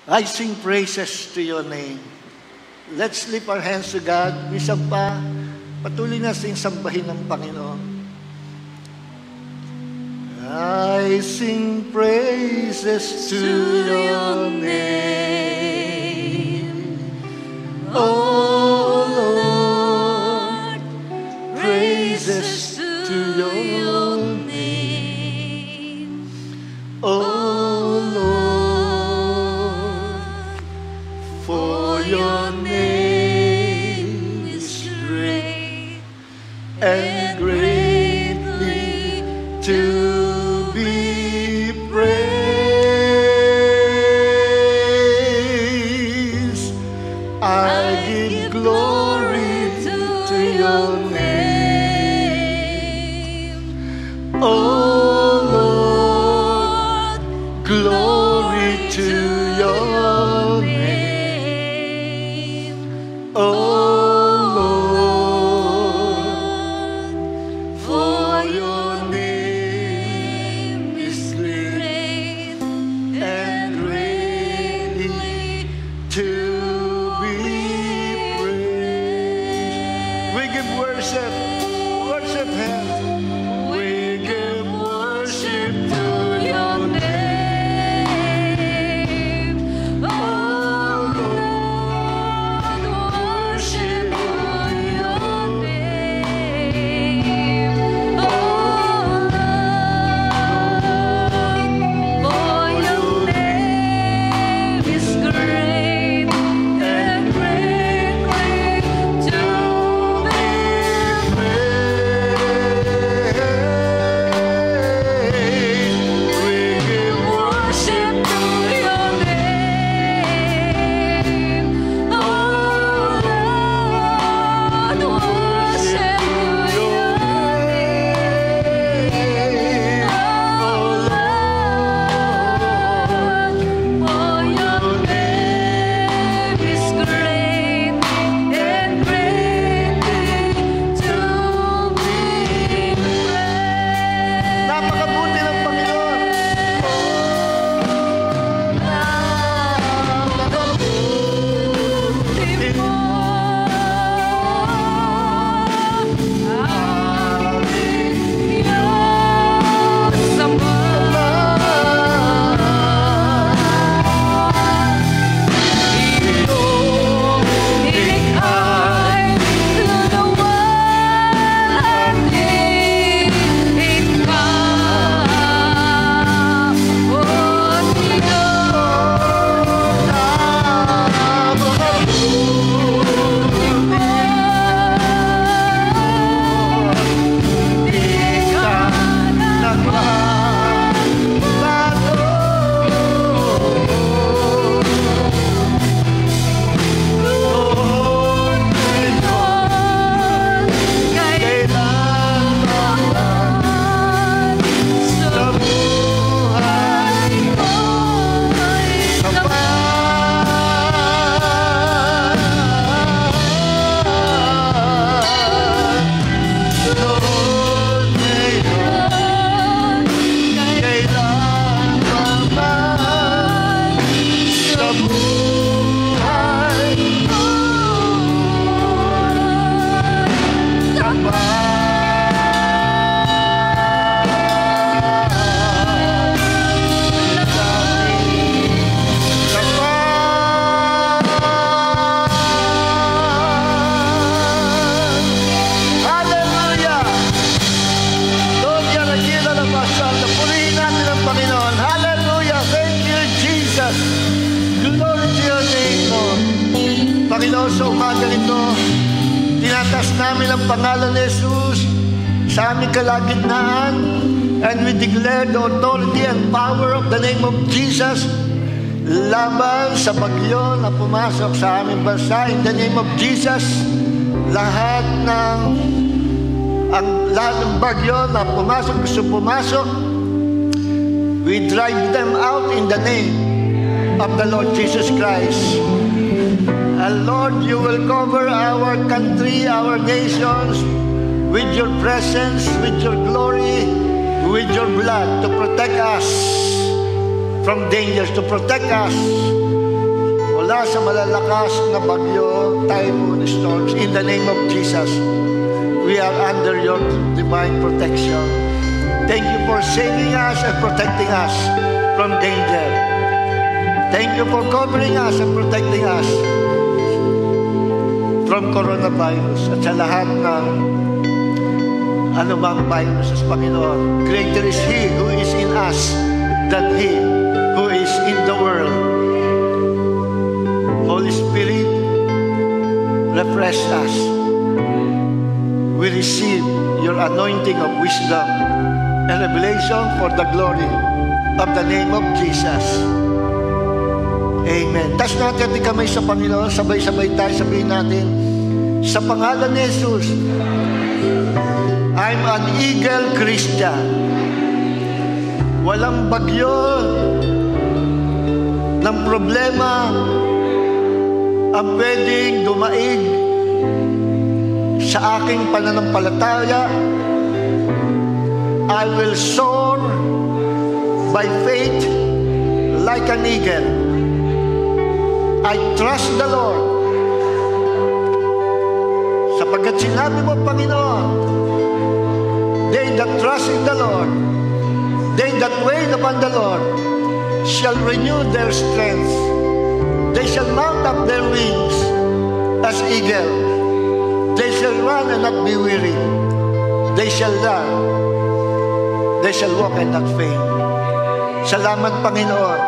I sing praises to your name. Let's lift our hands to God. Minsan pa, patuloy natin sambahin ng Panginoon. I sing praises to your name. Oh Lord, praises to your name. Oh Lord, for your name is great and greatly to be praised. I give glory to your name. Oh Lord, glory to your name. Oh Lord, for your name is great and greatly to be praised. We give worship, worship Him. We give worship to your name. Oh Lord, worship to your name. Oh Lord, for your name is great and greatly to be praised. We give worship to your name. Oh Lord, worship to your name. Oh Lord, for your name is great and greatly to be praised. Napakabuti ng Panginoon. Napakabuti mo. Diyos Ama. Iyong ilikhay luwalhati. Ikaw, O Diyos, napakabuti mo. Di ka nagbabago. Lord, ngayon, kailanman sa buhay ko'y tapat. Lord, ngayon, kailanman sa buhay ko'y tapat. Hallelujah! Lord, yan ang gila ng pasal na purihin natin ang Panginoon. Hallelujah! Thank you, Jesus! Glory to your name, Lord. Panginoon, sa umaga ito, tinatas namin ang pangalan ni Jesus sa aming kalagitnaan, and we declare the authority and power of the name of Jesus laban sa bagyo na pumasok sa aming bansa. In the name of Jesus, lahat ng bagyo na gusto pumasok, we drive them out in the name of the Lord Jesus Christ. And Lord, you will cover our country, our nations with your presence, with your glory, with your blood to protect us from dangers, to protect us mula sa malalakas na bagyo, typhoon, storms. In the name of Jesus, we are under your divine protection. Thank you for saving us and protecting us from danger. Thank you for covering us and protecting us from coronavirus at sa lahat ng anumang viruses, Panginoon. Greater is He who is in us than He who is in the world. Holy Spirit, refresh us. We receive your anointing of wisdom and revelation for the glory of the name of Jesus. Amen. Tas natin di kamay sa Panginoon, sabay-sabay tayo, sabihin natin, sa pangalan ni Jesus, I'm an eagle Christian. Walang bagyo ng problema ang pwedeng dumaig sa aking pananampalataya. I will soar by faith like an eagle. I trust the Lord. Sapagkat sinabi mo, Panginoon, they that trust in the Lord, they that wait upon the Lord, shall renew their strength. They shall mount up their wings as eagles. They shall run and not be weary. They shall run. They shall walk and not faint. Salamat, Panginoon,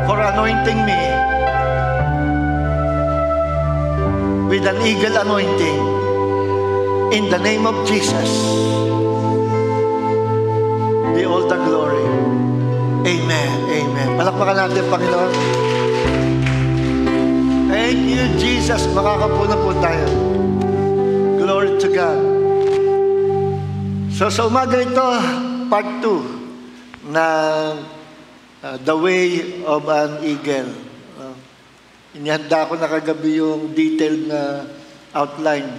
for anointing me with an eagle anointing in the name of Jesus. Be all the glory. Amen. Amen. Palakpakan natin, Panginoon. Thank you, Jesus. Makakapuna po tayo. Glory to God. So sa umaga ito, part 2 na The Way of an Eagle. Inihanda ko na kagabi yung detailed na outline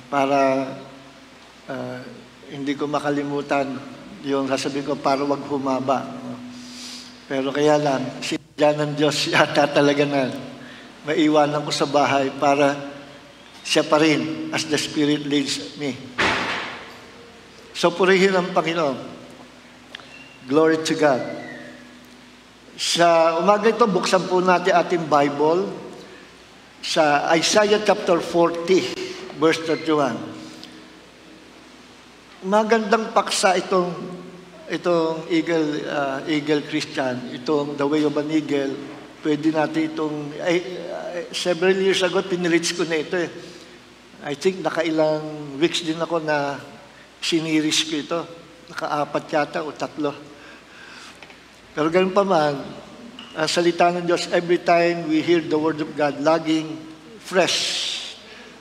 para hindi ko makalimutan yung sasabihin ko para wag humaba. Pero kaya lang, sinadya ng Diyos yata talaga na maiwanan ko sa bahay para siya pa rin as the Spirit leads me. So purihin ang Panginoon. Glory to God. Sa umaga ito, buksan po natin ating Bible sa Isaiah chapter 40, verse 31. Magandang paksa itong eagle Christian, itong The Way of an Eagle. Pwede natin itong, several years ago, pinreach ko na ito eh. I think nakailang weeks din ako na siniris ko ito. Naka-4 yata o 3. Pero ganun pa man, ang salita ng Diyos, every time we hear the Word of God, laging fresh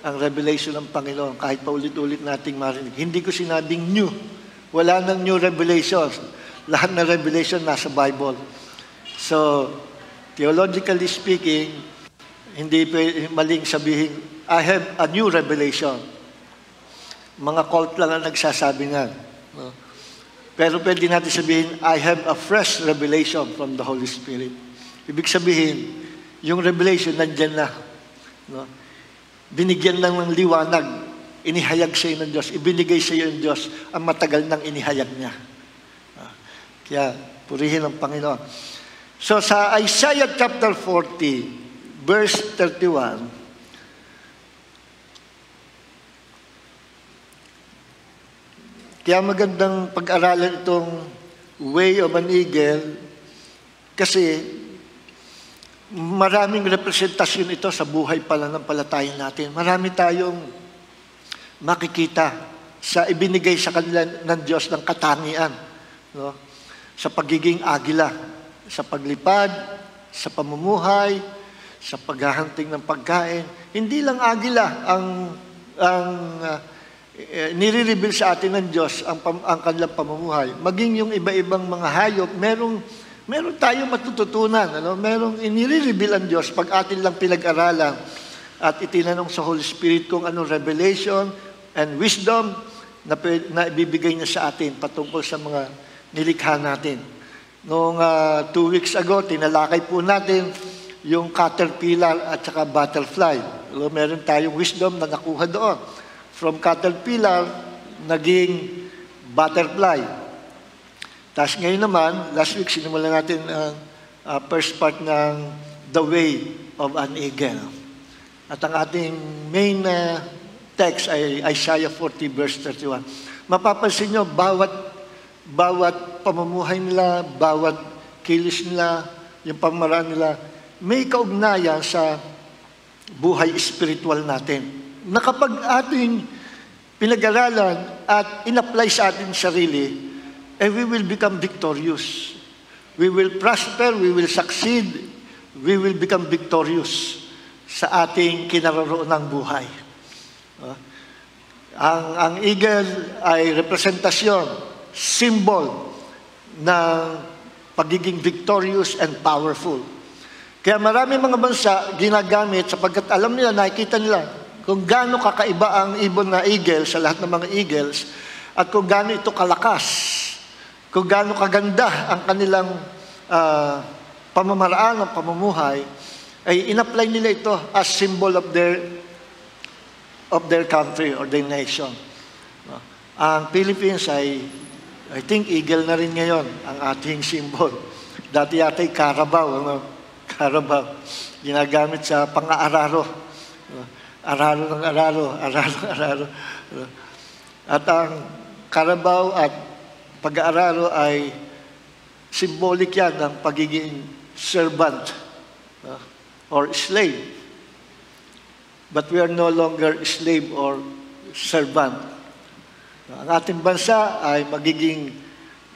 ang revelation ng Panginoon, kahit pa ulit-ulit nating marinig. Hindi ko sinabing new. Wala nang new revelation. Lahat na revelation nasa Bible. So, theologically speaking, hindi maling sabihin, I have a new revelation. Mga cult lang ang nagsasabi nga. No? Pero pwede natin sabihin, I have a fresh revelation from the Holy Spirit. Ibig sabihin, yung revelation nandyan na. No? Binigyan lang ng liwanag, inihayag sa iyo ng Diyos, ibinigay sa iyo ng Diyos ang matagal nang inihayag niya. Kaya, purihin ang Panginoon. So, sa Isaiah chapter 40, verse 31, kaya magandang pag-aralan itong Way of an Eagle kasi maraming representasyon ito sa buhay pananampalataya natin. Marami tayong makikita sa ibinigay sa kanila ng Diyos ng katangian. No? Sa pagiging agila, sa paglipad, sa pamumuhay, sa paghahunting ng pagkain. Hindi lang agila ang nire-reveal sa atin ng Diyos ang kanilang pamumuhay. Maging yung iba-ibang mga hayop, meron tayong matututunan. Ano? Merong nire-reveal ang Diyos pag atin lang pinag-aralan at itinanong sa Holy Spirit kung anong revelation and wisdom na ibibigay niya sa atin patungkol sa mga nilikha natin. Noong 2 weeks ago, tinalakay po natin yung caterpillar at saka butterfly. Meron tayong wisdom na nakuha doon. From caterpillar, naging butterfly. Tapos ngayon naman, last week, sinimulan natin ang first part ng The Way of an Eagle. At ang ating main text ay Isaiah 40 verse 31. Mapapansin nyo, bawat pamumuhay nila, bawat kilos nila, yung pamaraan nila, may kaugnayan sa buhay spiritual natin. Na kapag ating pinag-aralan at in-apply sa ating sarili, we will become victorious. We will prosper, we will succeed, we will become victorious sa ating kinaroroon ng buhay. Ang eagle ay representasyon, symbol ng pagiging victorious and powerful. Kaya marami mga bansa ginagamit sapagkat alam nila, nakikita nila kung gaano kakaiba ang ibon na eagle sa lahat ng mga eagles at kung gaano ito kalakas, kung gaano kaganda ang kanilang pamamaraan ng pamumuhay, ay in-apply nila ito as symbol of their country or their nation. Ang Philippines ay, I think, eagle na rin ngayon ang ating symbol. Dati yata ay Carabao. Carabao. Ginagamit sa pang-aararo. Araro ng araro, araro ng araro. At ang Carabao at pag-aararo ay symbolic yan ng pagiging servant or slave. But we are no longer slave or servant. Ang ating bansa ay magiging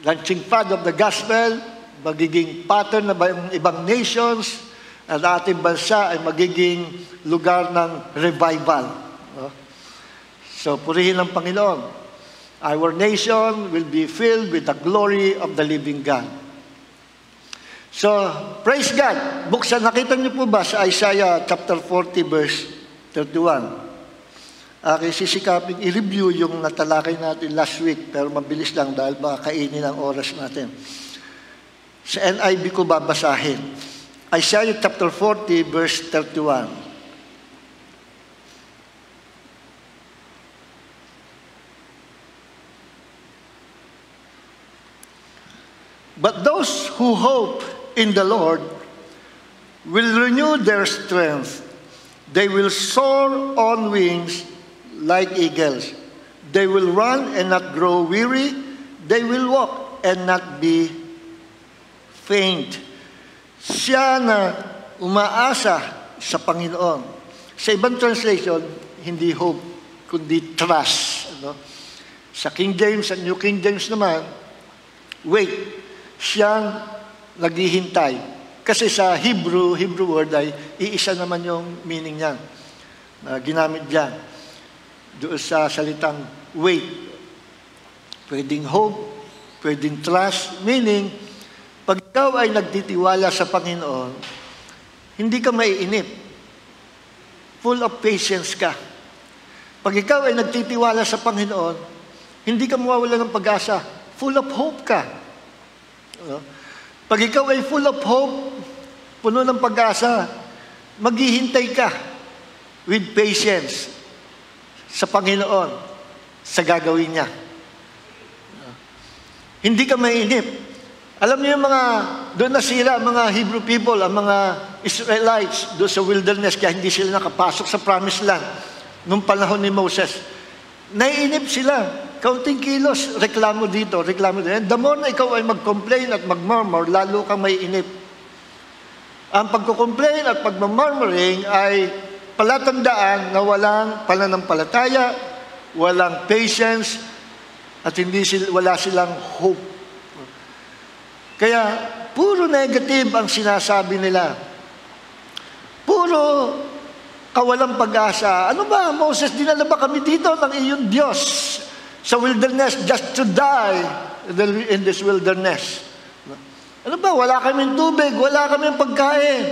launching pad of the gospel, magiging pattern ng ibang nations, at ang ating bansa ay magiging lugar ng revival. So, purihin ang Panginoon. Our nation will be filled with the glory of the living God. So, praise God. Buksan, nakita niyo po ba sa Isaiah chapter 40 verse 31? Aking sisikapin i-review yung natalakay natin last week, pero mabilis lang dahil baka kainin ang oras natin. Sa NIV ko babasahin. Isaiah chapter 40 verse 31. But those who hope in the Lord will renew their strength. They will soar on wings like eagles. They will run and not grow weary. They will walk and not be faint. Siya na umaasa sa Panginoon. Sa ibang translation, hindi hope, kundi trust. Sa King James at New King James naman, wait. Siyang naghihintay. Kasi sa Hebrew word ay iisa naman yung meaning niyan. Ginamit diyan. Doon sa salitang wait. Pwedeng hope, pwedeng trust. Meaning, pag ikaw ay nagtitiwala sa Panginoon, hindi ka maiinip. Full of patience ka. Pag ikaw ay nagtitiwala sa Panginoon, hindi ka mawawala ng pag-asa. Full of hope ka. Pag ikaw ay full of hope, puno ng pag-asa, maghihintay ka with patience sa Panginoon, sa gagawin niya. Hindi ka mainip. Alam niyo yung mga, doon nasira ang mga Hebrew people, ang mga Israelites doon sa wilderness, kaya hindi sila nakapasok sa promised land nung panahon ni Moses. Naiinip sila. Kaunting kilos, reklamo dito, reklamo dito. And the more na ikaw ay mag-complain at mag-murmur, lalo kang may inip. Ang pagko-complain at pag-murmuring ay palatandaan na walang pananampalataya, walang patience, at wala silang hope. Kaya, puro negative ang sinasabi nila. Puro kawalang pag-asa. Ano ba, Moses, dinala ba kami dito ng iyong Diyos sa wilderness just to die in this wilderness? Ano ba, wala kaming tubig, wala kaming pagkain.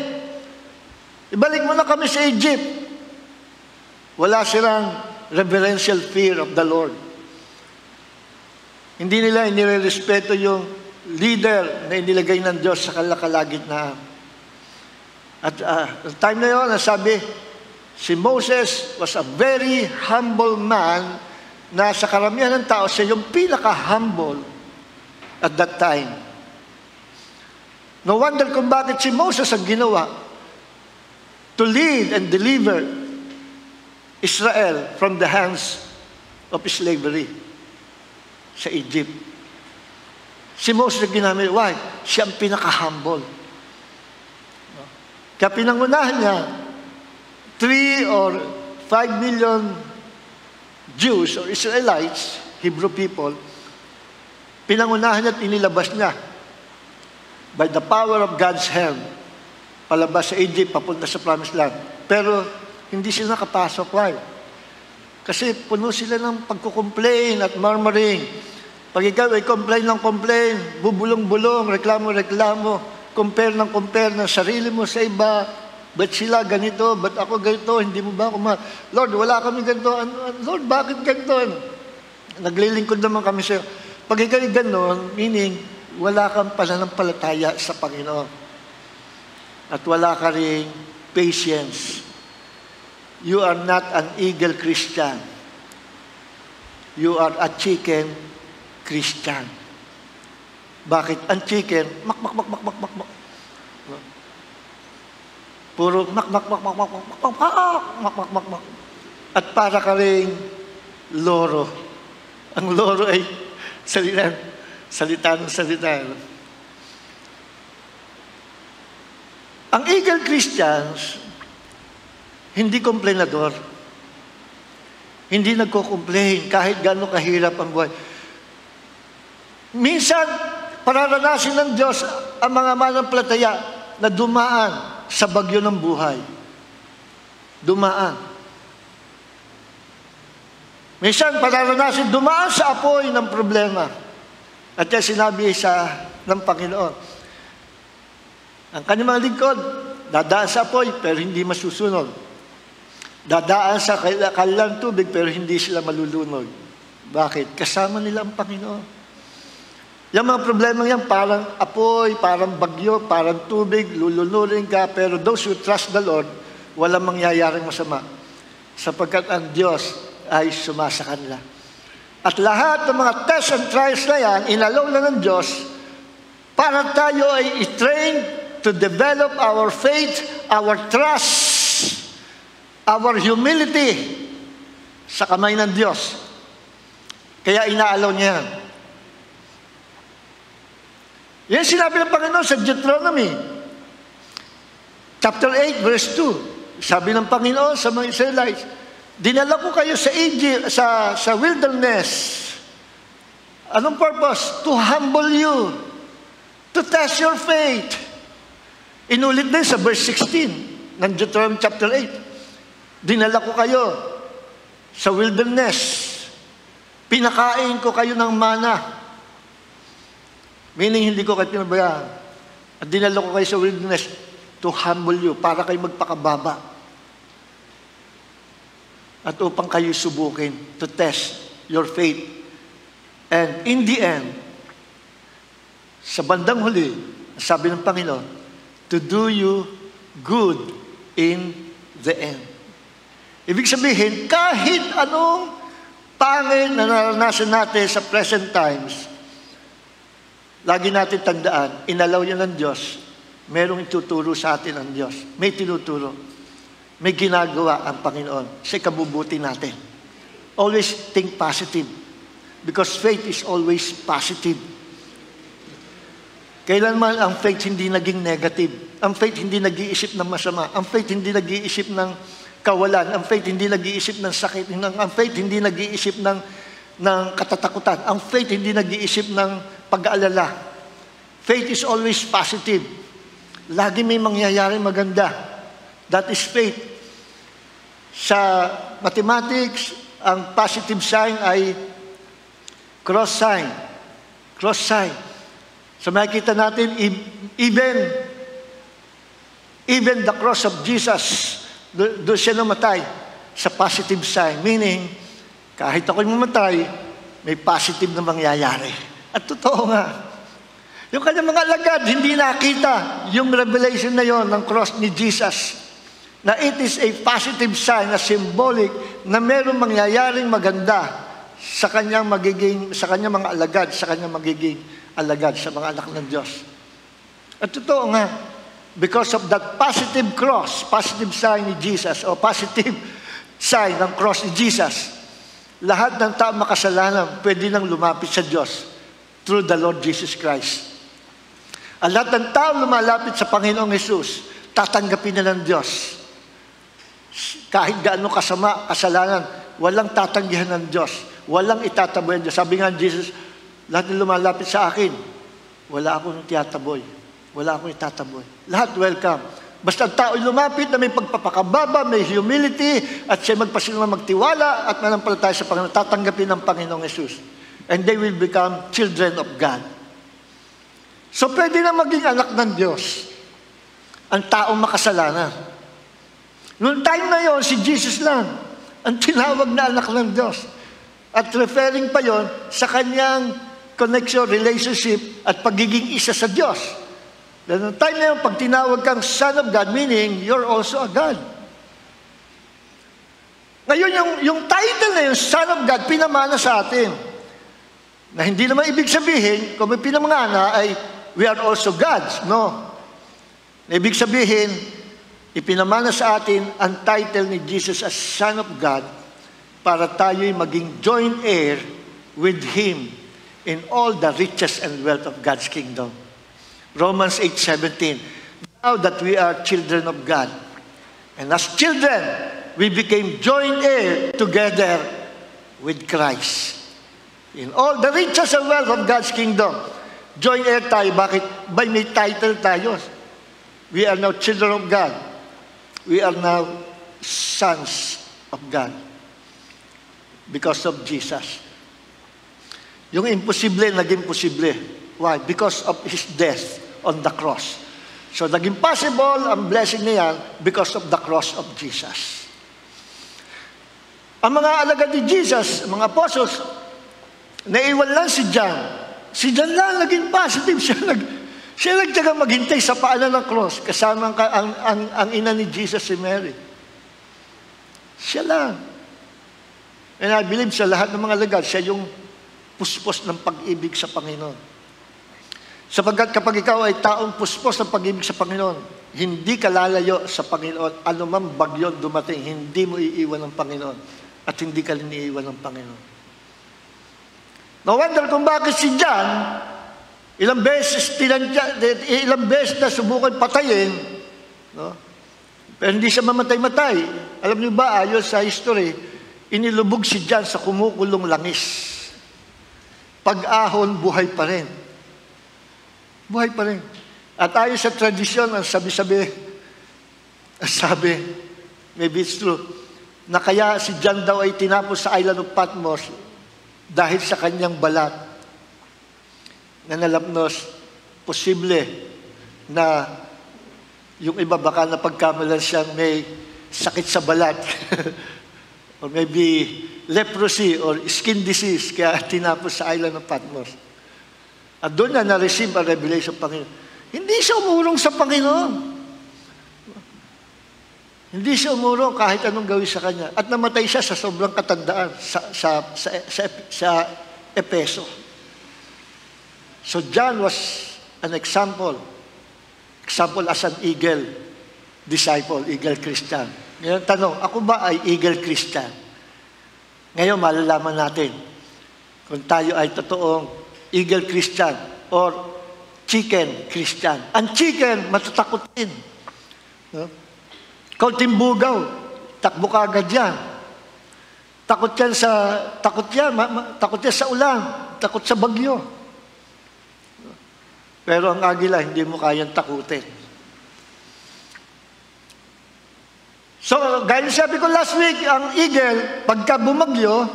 Ibalik mo na kami sa Egypt. Wala silang reverential fear of the Lord. Hindi nila inirespeto yung leader na inilagay ng Diyos sa kalagitnaan. At time na yun, sabi, si Moses was a very humble man na sa karamihan ng tao, siya yung pinaka-humble at that time. No wonder kung bakit si Moses ang ginawa to lead and deliver Israel from the hands of slavery sa Egypt. Si Moses ang ginamit. Why? Siya ang pinaka-humble. Kaya pinangunahan niya 3 or 5 million Jews or Israelites, Hebrew people, pinangunahan niya at inilabas niya by the power of God's hand, palabas sa Egypt, papunta sa Promised Land. Pero hindi sila nakapasok. Why? Kasi puno sila ng pagkukomplain at murmuring. Pag ikaw ay complain ng complain, bubulong-bulong, reklamo-reklamo, compare ng sarili mo sa iba, ba't sila ganito, ba't ako ganito, hindi mo ba ako Lord, wala kami ganito. Lord, bakit ganito? Naglilingkod naman kami sa'yo. Pag ikaw ay ganon, meaning, wala kang pananampalataya sa Panginoon. At wala ka ring patience. You are not an eagle Christian. You are a chicken Christian. Bakit? Ang chicken, mak. Puro mak. At para ka ring loro. Ang loro ay salita. Ang eagle Christians, hindi komplainador. Hindi nagko-complain kahit gaano kahirap ang buhay. Minsan, pararanasin ng Diyos ang mga manampalataya na dumaan sa bagyo ng buhay. Dumaan. Minsan, pararanasin dumaan sa apoy ng problema. At yan sinabi ng Panginoon. Ang kanyang mga lingkod, dadaan sa apoy pero hindi masusunog. Dadaan sa kanilang tubig pero hindi sila malulunod. Bakit? Kasama nila ang Panginoon. Yung mga problema yan, parang apoy, parang bagyo, parang tubig, lulunurin ka, pero those who trust the Lord, walang mangyayaring masama. Sapagkat ang Diyos ay sumasa kanila. At lahat ng mga tests and trials na yan, inalaw na ng Diyos, para tayo ay i-train to develop our faith, our trust, our humility sa kamay ng Diyos. Kaya inaalaw niya yan. Yan sinabi ng Panginoon sa Deuteronomy. Chapter 8, verse 2. Sabi ng Panginoon sa mga Israelites, dinala ko kayo sa Egypt, sa wilderness. Anong purpose? To humble you. To test your faith. Inulit din sa verse 16 ng Deuteronomy chapter 8. Dinala ko kayo sa wilderness. Pinakain ko kayo ng mana. Meaning, hindi ko kayo pinabayaan. At dinala ko kayo sa wilderness to humble you, para kayo magpakababa. At upang kayo subukin, to test your faith. And in the end, sa bandang huli, sabi ng Panginoon, to do you good in the end. Ibig sabihin, kahit anong pangit na naranasan natin sa present times, lagi natin tandaan, inalaw yan ng Diyos, merong ituturo sa atin ang Diyos. May tinuturo. May ginagawa ang Panginoon sa ikabubuti natin. Always think positive. Because faith is always positive. Kailanman ang faith hindi naging negative. Ang faith hindi nag-iisip ng masama. Ang faith hindi nag-iisip ng kawalan. Ang faith hindi nag-iisip ng sakit. Ang faith hindi nag-iisip ng katatakutan. Ang faith hindi nag-iisip ng pag-aalala. Faith is always positive. Lagi may mangyayari maganda. That is faith. Sa mathematics, ang positive sign ay cross sign. Cross sign. So makikita natin, even the cross of Jesus, doon siya namatay sa positive sign. Meaning, kahit ako'y mamatay, may positive na mangyayari. At totoo nga. Yung kanyang mga alagad, hindi nakita yung revelation na yon ng cross ni Jesus. Na it is a positive sign, na symbolic, na mayroong mangyayaring maganda sa kanyang mga alagad, sa kanyang magiging alagad, sa mga anak ng Diyos. At totoo nga, because of that positive cross, positive sign ni Jesus, o positive sign ng cross ni Jesus, lahat ng taong makasalanan pwede nang lumapit sa Diyos through the Lord Jesus Christ. Ang lahat ng taong lumalapit sa Panginoong Jesus, tatanggapin na ng Diyos. Kahit gaano kasama, kasalanan, walang tatanggihan ng Diyos. Walang itataboy ng Diyos. Sabi nga ng Jesus, lahat ng lumalapit sa akin, wala akong tiyataboy. Wala akong itataboy. Lahat welcome. Basta ang tao'y lumapit na may pagpapakababa, may humility, at siya magpasinungaling, magtiwala, at manampalataya sa Panginoon, tatanggapin ng Panginoong Jesus. And they will become children of God. So pwede na maging anak ng Diyos ang taong makasalanan. Noong time na yon, si Jesus lang ang tinawag na anak ng Diyos. At referring pa yon sa kanyang connection, relationship, at pagiging isa sa Diyos. Dahil noong time na yon, pag tinawag kang Son of God, meaning you're also a God. Ngayon, yung title na yung Son of God, pinamana sa atin. Na hindi naman ibig sabihin, kung may pinamana ay we are also gods. No. Ibig sabihin, ipinamana sa atin ang title ni Jesus as Son of God para tayo'y maging joint heir with Him in all the riches and wealth of God's kingdom. Romans 8:17. Now that we are children of God, and as children, we became joint heir together with Christ. In all the riches and wealth of God's kingdom. Joint heir tayo. Bakit? By may title tayo. We are now children of God. We are now sons of God. Because of Jesus. Yung imposible, naging posible. Why? Because of His death on the cross. So, naging possible ang blessing na yan because of the cross of Jesus. Ang mga alagad ni Jesus, mga apostles, naiwan lang si John. Si John lang naging positive. Siya nagtyagang maghintay sa paanan ng cross kasama ang ina ni Jesus, si Mary. Siya lang. And I believe sa lahat ng mga alagad, siya yung puspos ng pag-ibig sa Panginoon. Sapagkat kapag ikaw ay taong puspos ng pag-ibig sa Panginoon, hindi ka lalayo sa Panginoon. Anumang bagyo dumating, hindi mo iiwan ng Panginoon. At hindi ka rin iiwan ng Panginoon. No wonder kung bakit si John, ilang beses na subukan patayin, no? Pero hindi siya mamatay-matay. Alam niyo ba, ayon sa history, inilubog si John sa kumukulong langis. Pag-ahon, buhay pa rin. Buhay pa rin. At ayon sa tradisyon, ang sabi, maybe it's true, na kaya si John daw ay tinapos sa island of Patmos dahil sa kanyang balat na nalapnos, posible na yung iba baka napagkamalan siyang may sakit sa balat or maybe leprosy or skin disease kaya tinapos sa island of Patmos. At doon na na-receive ang revelation ng Panginoon. Hindi siya umurong sa Panginoon. Hindi siya umurong kahit anong gawin sa kanya. At namatay siya sa sobrang katandaan sa Epeso. So John was an example. Example as an eagle disciple, eagle Christian. Ngayon tanong, ako ba ay eagle Christian? Ngayon malalaman natin kung tayo ay totoong eagle Christian or chicken Christian. Ang chicken, matatakotin. No? Kaunting bugaw, takbo ka agad yan. Takot yan sa ulan, takot sa bagyo. Pero ang agila, hindi mo kayang takutin. So, gaya sabi ko last week, ang eagle, pagka bumagyo,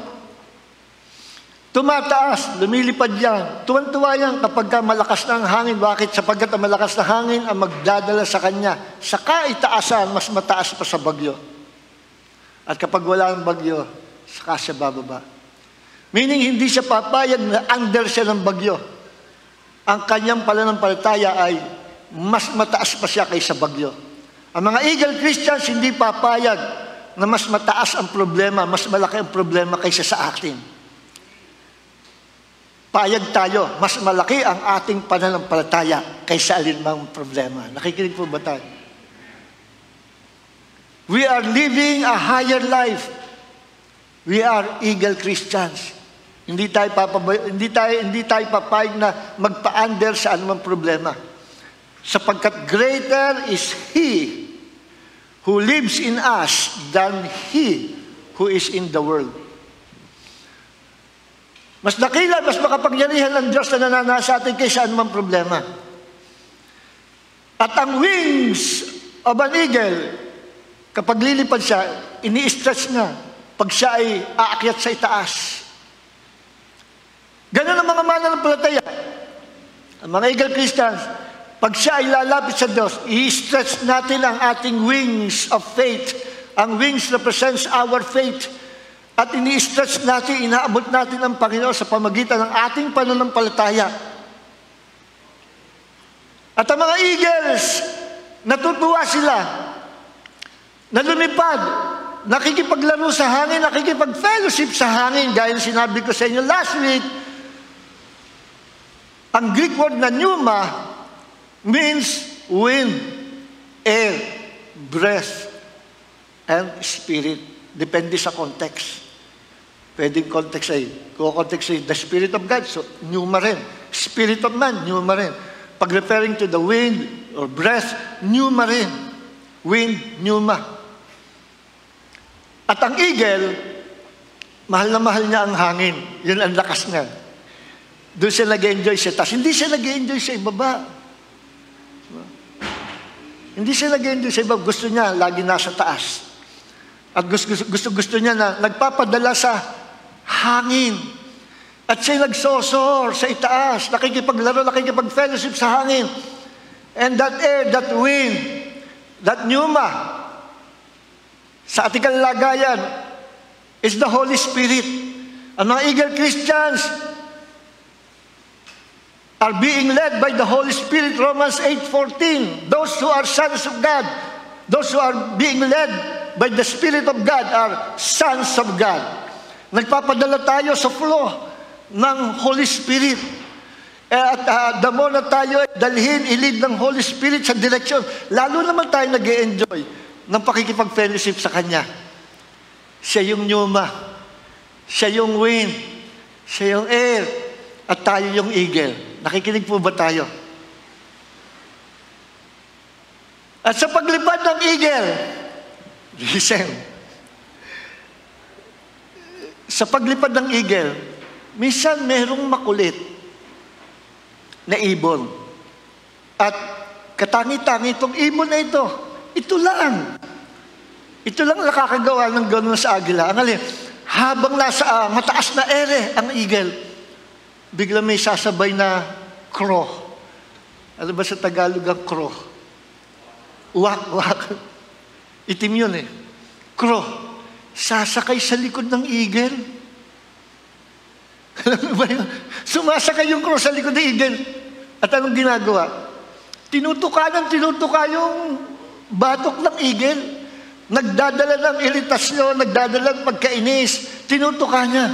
tumataas, lumilipad yan. Tuwan-tuwa yan kapag malakas na ang hangin. Bakit? Sapagkat ang malakas na hangin ang magdadala sa kanya. Sa kaitaasan, mas mataas pa sa bagyo. At kapag wala ang bagyo, saka siya bababa. Meaning, hindi siya papayag na under siya ng bagyo. ang kanyang pananampalataya ay mas mataas pa siya kaysa bagyo. Ang mga Eagle Christians hindi papayag na mas mataas ang problema, mas malaki ang problema kaysa sa atin. Payag tayo, mas malaki ang ating pananampalataya kaysa alinmang problema. Nakikinig po ba tayo? We are living a higher life. We are Eagle Christians. Hindi tayo papayag na magpa-under sa anumang problema. Sapagkat greater is He who lives in us than He who is in the world. Mas dakila, mas makapangyarihan ng Diyos na nananasa atin kaysa anumang problema. At ang wings of an eagle, kapag lilipad siya, ini-stretch na pag siya ay aakyat sa itaas. Ganun ang mga mananampalataya. Ang mga Eagle Christians, pag siya ay lalapit sa Diyos, i-stretch natin ang ating wings of faith. Ang wings represents our faith. At ini-stretch natin, inaabot natin ang Panginoon sa pamagitan ng ating pananampalataya. At ang mga eagles, natutuwa sila na lumipad, nakikipaglaro sa hangin, nakikipag-fellowship sa hangin. Gaya na sinabi ko sa inyo last week, ang Greek word na pneuma means wind, air, breath, and spirit. Depende sa context. Pwedeng context ay, context ay the Spirit of God, so pneuma rin. Spirit of man, pneuma rin. Pag referring to the wind or breath, pneuma rin. Wind, pneuma. At ang eagle, mahal na mahal niya ang hangin. Yun ang lakas niya. Doon siya nag-enjoy sa taas. Hindi siya nag-enjoy sa ibaba. Hindi siya nag-enjoy sa ibaba. Gusto niya, lagi nasa taas. At gusto niya na nagpapadala sa hangin. At siya nagsosor sa itaas, nakikipaglaro, nakikipag-fellowship sa hangin. And that air, that wind, that pneuma, sa ating kalagayan, is the Holy Spirit. Ang mga Eagle Christians are being led by the Holy Spirit, Romans 8:14. Those who are sons of God, those who are being led by the Spirit of God are sons of God. Nagpapadala tayo sa flow ng Holy Spirit. At the more na tayo dalhin, ilid ng Holy Spirit sa direksyon, lalo naman tayo nag-e-enjoy ng pakikipag-fellowship sa Kanya. Siya yung pneuma, siya yung wind, siya yung air, at tayo yung eagle. Nakikinig po ba tayo? At sa paglipad ng eagle, listen, sa paglipad ng eagle, minsan merong makulit na ibon. At katangi-tangi itong ibon na ito. Ito lang. Ito lang nakakagawa ng gano'n sa agila. Ang alin, habang nasa mataas na ere ang eagle, bigla may sasabay na crow. Ano ba sa Tagalog ang crow? Uwak. Itim yun eh. Crow. Sasakay sa likod ng eagle. Alam mo ba yun? Sumasakay yung crow sa likod ng eagle. At anong ginagawa? Tinutuka yung batok ng eagle. Nagdadala ng iritasyon, nagdadala ng pagkainis. Tinutuka niya.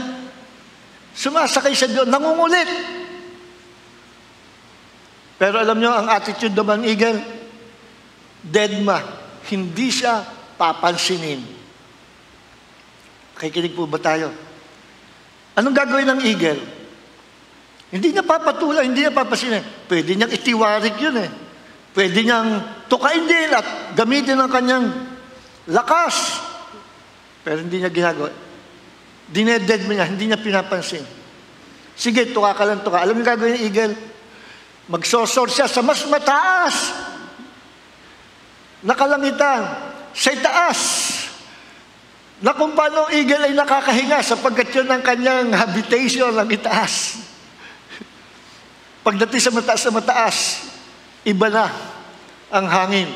Sumasakay siya doon. Nangungulit. Pero alam nyo, ang attitude naman ng eagle, deadma. Hindi siya papansinin. Kikinig po ba tayo? Anong gagawin ng eagle? Hindi niya papatulan, hindi niya papansinin. Pwede niyang itiwarik yun eh. Pwede niyang tukain din at gamitin ang kanyang lakas. Pero hindi niya ginagawa. Dineded mo niya, hindi niya pinapansin. Sige, tuka ka lang, tuka. Alam niyo gagawin ng eagle? Magsosor siya sa mas mataas. Nakalangitan. Sa itaas. Na kung paano eagle ay nakakahinga sapagkat yun ang kanyang habitation ng itaas. Pagdating sa mataas, iba na ang hangin.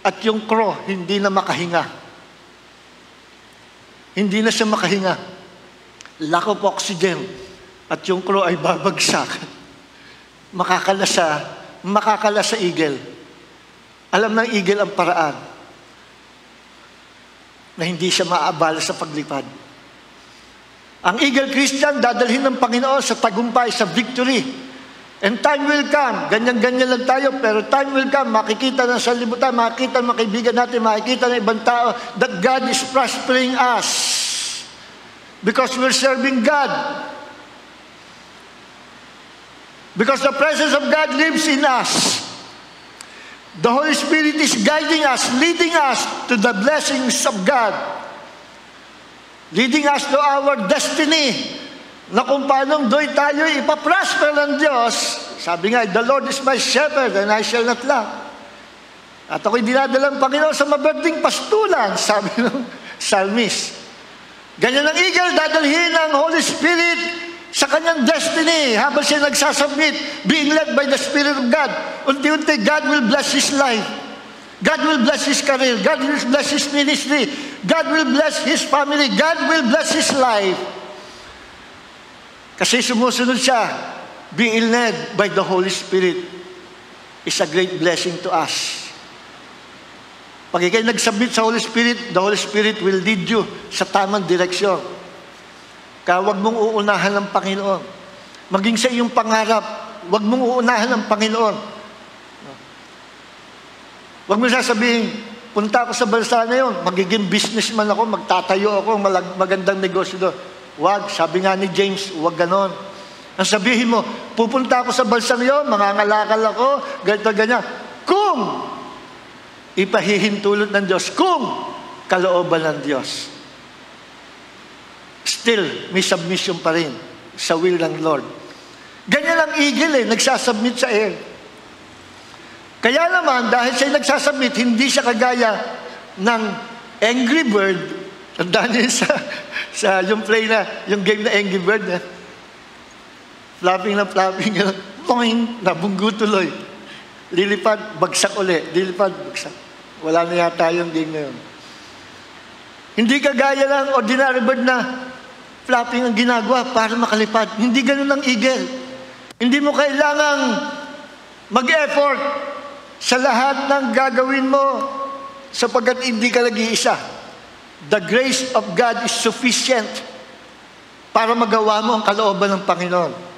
At yung crow, hindi na makahinga. Hindi na siya makahinga. Lack of oxygen. At yung crow ay babagsak. makakala sa eagle. Alam ng eagle ang paraan na hindi siya maaabala sa paglipad. Ang eagle Christian, dadalhin ng Panginoon sa tagumpay, sa victory. And time will come, ganyan-ganyan lang tayo, pero time will come, makikita na sa libutan, makikita ng mga kaibigan natin, makikita ng ibang tao, that God is prospering us. Because we're serving God. Because the presence of God lives in us. The Holy Spirit is guiding us, leading us to the blessings of God. Leading us to our destiny. Na kung paano doon tayo ipaprosper ng Diyos. Sabi nga, the Lord is my shepherd and I shall not lack. At ako'y dinadala ng Panginoon sa maberding pastulan, sabi ng psalmist. Ganyan ang eagle, dadalhin ng Holy Spirit sa kanyang destiny habang siya nagsasubmit, being led by the Spirit of God. Unti-unti, God will bless his life. God will bless his career. God will bless his ministry. God will bless his family. God will bless his life. Kasi sumusunod siya, being led by the Holy Spirit is a great blessing to us. Pag ikay nagsubmit sa Holy Spirit, the Holy Spirit will lead you sa tamang direksyon. Kaya huwag mong uunahan ng Panginoon. Maging sa iyong pangarap, huwag mong uunahan ng Panginoon. Huwag mo sasabihin, punta ako sa bansa na yun, magiging businessman ako, magtatayo ako, magandang negosyo doon. Huwag, sabi nga ni James, huwag ganon. Ang sabihin mo, pupunta ako sa bansa na yun, mangangalakal ako, ganito, ganyan. Kung ipahihintulot ng Diyos, kung kalooban ng Diyos. Still, may submission pa rin sa will ng Lord. Ganyan ang eagle nagsasubmit sa air. Kaya naman, dahil siya nagsasubmit, hindi siya kagaya ng Angry Bird. Tandaan niyo sa yung play na, yung game na Angry Bird, flapping na flapping, toing, nabunggo tuloy. Lilipad, bagsak uli. Lilipad, bagsak. Wala na yata yung game na yun. Hindi kagaya ng ordinary bird na flapping ang ginagawa para makalipad. Hindi ganun ang eagle. Hindi mo kailangang mag-effort sa lahat ng gagawin mo sapagkat hindi ka nag-iisa. The grace of God is sufficient para magawa mo ang kalooban ng Panginoon.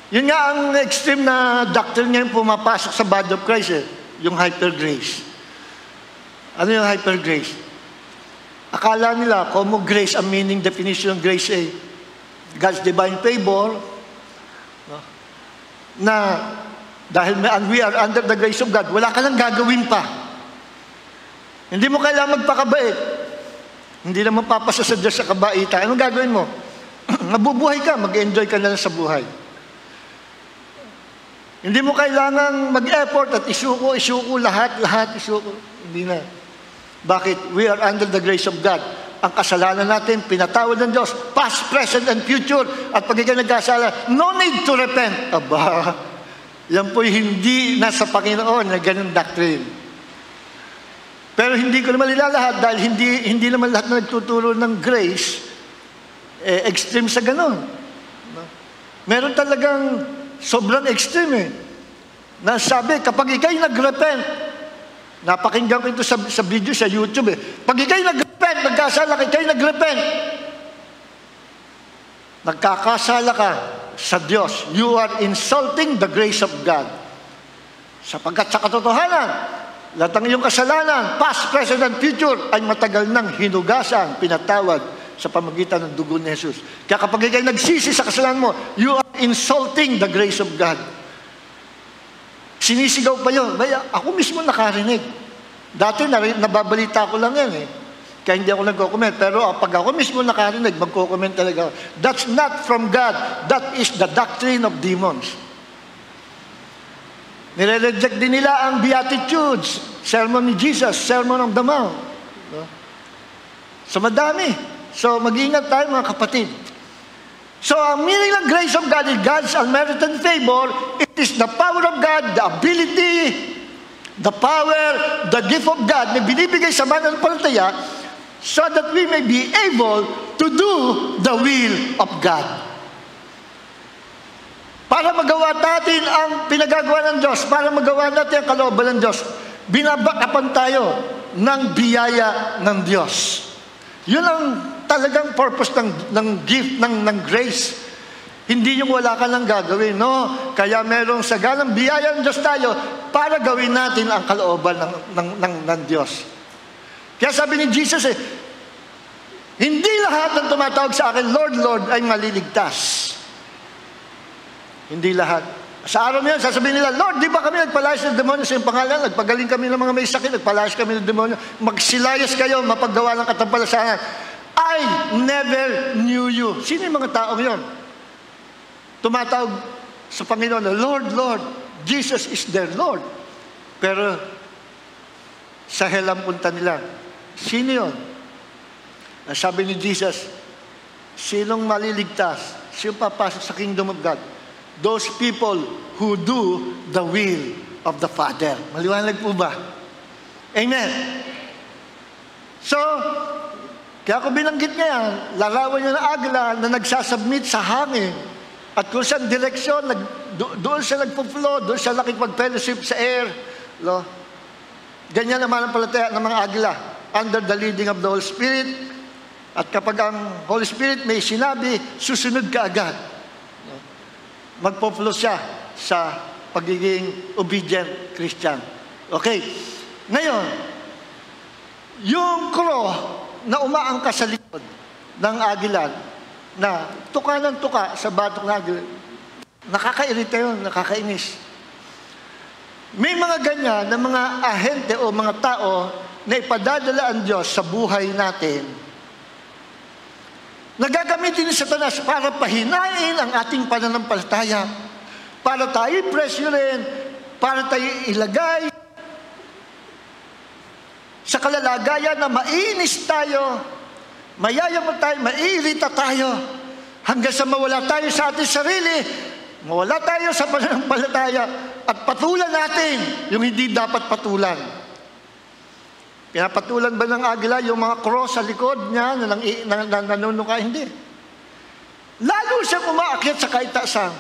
Yun nga ang extreme na doctrine ngayon pumapasok sa body of Christ, yung hyper grace. Ano yung hyper grace? Akala nila, common grace, ang meaning definition of grace ay God's divine favor, no? Na dahil we are under the grace of God, wala ka nang gagawin pa. Hindi mo kailangan magpakabait. Hindi naman papasa sa Diyos sa kabaitan. Anong gagawin mo? Mabubuhay ka, mag-enjoy ka na lang sa buhay. Hindi mo kailangang mag-effort at isuko, lahat, isuko. Hindi na. Bakit? We are under the grace of God. Ang kasalanan natin, pinatawad ng Diyos, past, present, and future. At pag ikaw nagkasala, no need to repent. Aba, yan po'y hindi nasa Panginoon na ganun doctrine. Pero hindi ko naman ilalahat dahil hindi naman lahat na nagtuturo ng grace, extreme sa ganun. Meron talagang sobrang extreme na sabi, kapag ikay nag-repent, napakinggan ko ito sa video sa YouTube pag ikay nag-repent, nagkasala ka, ikay nag-repent, nagkakasala ka sa Diyos, you are insulting the grace of God. Sapagkat sa katotohanan, lahat ng iyong kasalanan, past, present, and future, ay matagal nang hinugasan, pinatawad sa pamagitan ng dugo ni Jesus. Kaya kapag ikay nagsisi sa kasalanan mo, you are insulting the grace of God. Sinisigaw pa yun. Ako mismo nakarinig. Dati nababalita ko lang yan Kaya hindi ako nagko-comment. Pero pag ako mismo nakarinig, magko-comment talaga. That's not from God. That is the doctrine of demons. Nire-reject din nila ang Beatitudes, sermon ni Jesus, Sermon on the Mount. So madami. So mag-ingat tayo mga kapatid. So ang meaning ng grace of God is God's unmerited favor. It is the power of God, the ability, the power, the gift of God na binibigay sa mananampalataya so that we may be able to to do the will of God. Para magawa natin ang pinagagawa ng Diyos, para magawa natin ang kalooban ng Diyos, binabakapan tayo ng biyaya ng Diyos. Yun ang talagang purpose ng gift, ng grace. Hindi yung wala ka lang gagawin, no? Kaya merong saganang biyaya ng Diyos tayo para gawin natin ang kalooban ng Diyos. Kaya sabi ni Jesus, hindi lahat ng tumatawag sa akin, Lord, Lord, ay maliligtas. Hindi lahat. Sa araw na yan, sasabihin nila, Lord, di ba kami nagpalayas ng demonyo sa iyong pangalan? Nagpagaling kami ng mga may sakit, nagpalayas kami ng demonyo. Magsilayas kayo, mapaggawa ng katampalasanan. I never knew you. Sino yung mga taong yon? Tumatawag sa Panginoon na, Lord, Lord, Jesus is their Lord. Pero sa hell ang punta nila. Sino yun? Ang sabi ni Jesus, sinong maliligtas? Sino papasok sa kingdom of God? Those people who do the will of the Father. Maliwanag po ba? Amen. So, kaya ako binanggit niya yan, larawan niya ng agla na nagsasubmit sa hangin. At kung saan direksyon, doon siya nagpo-flow, doon siya nakipag-fellowship sa air. No? Ganyan naman ang palataya ng mga agla, under the leading of the Holy Spirit. At kapag ang Holy Spirit may sinabi, susunod ka agad. No? Magpo-flow siya sa pagiging obedient Christian. Okay. Ngayon, yung crow na umaangka sa likod ng agilan, na tuka ng tuka sa batok na agila, nakakairita yun, nakakainis. May mga ganyan na mga ahente o mga tao na ipadadala ang Diyos sa buhay natin. Nagagamitin ni Satanas para pahinain ang ating pananampalataya, para tayo presyurin, para tayo ilagay sa kalalagayan na mainis tayo, mayayaman tayo, maiirita tayo, hanggang sa mawala tayo sa ating sarili, mawala tayo sa pananampalataya, at patulan natin yung hindi dapat patulan. Pinapatulan ba ng agila yung mga cross sa likod niya na nanunuka? Hindi. Lalo siyang umaakyat sa kaitaasan.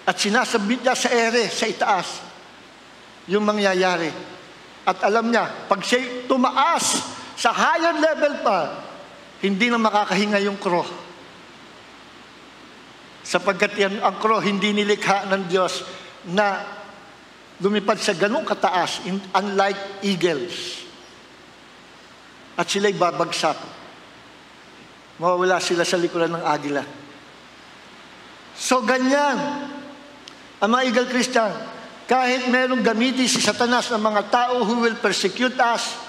At sinasabit niya sa ere, sa itaas, yung mangyayari. At alam niya, pag siya tumaas sa higher level pa, hindi na makakahinga yung crow. Sapagkat yan, ang crow hindi nilikha ng Diyos na lumipad sa ganung kataas, unlike eagles. At sila'y babagsak. Mawawala sila sa likuran ng agila. So ganyan, ang mga eagle Christian, kahit merong gamitin si Satanas ng mga tao who will persecute us,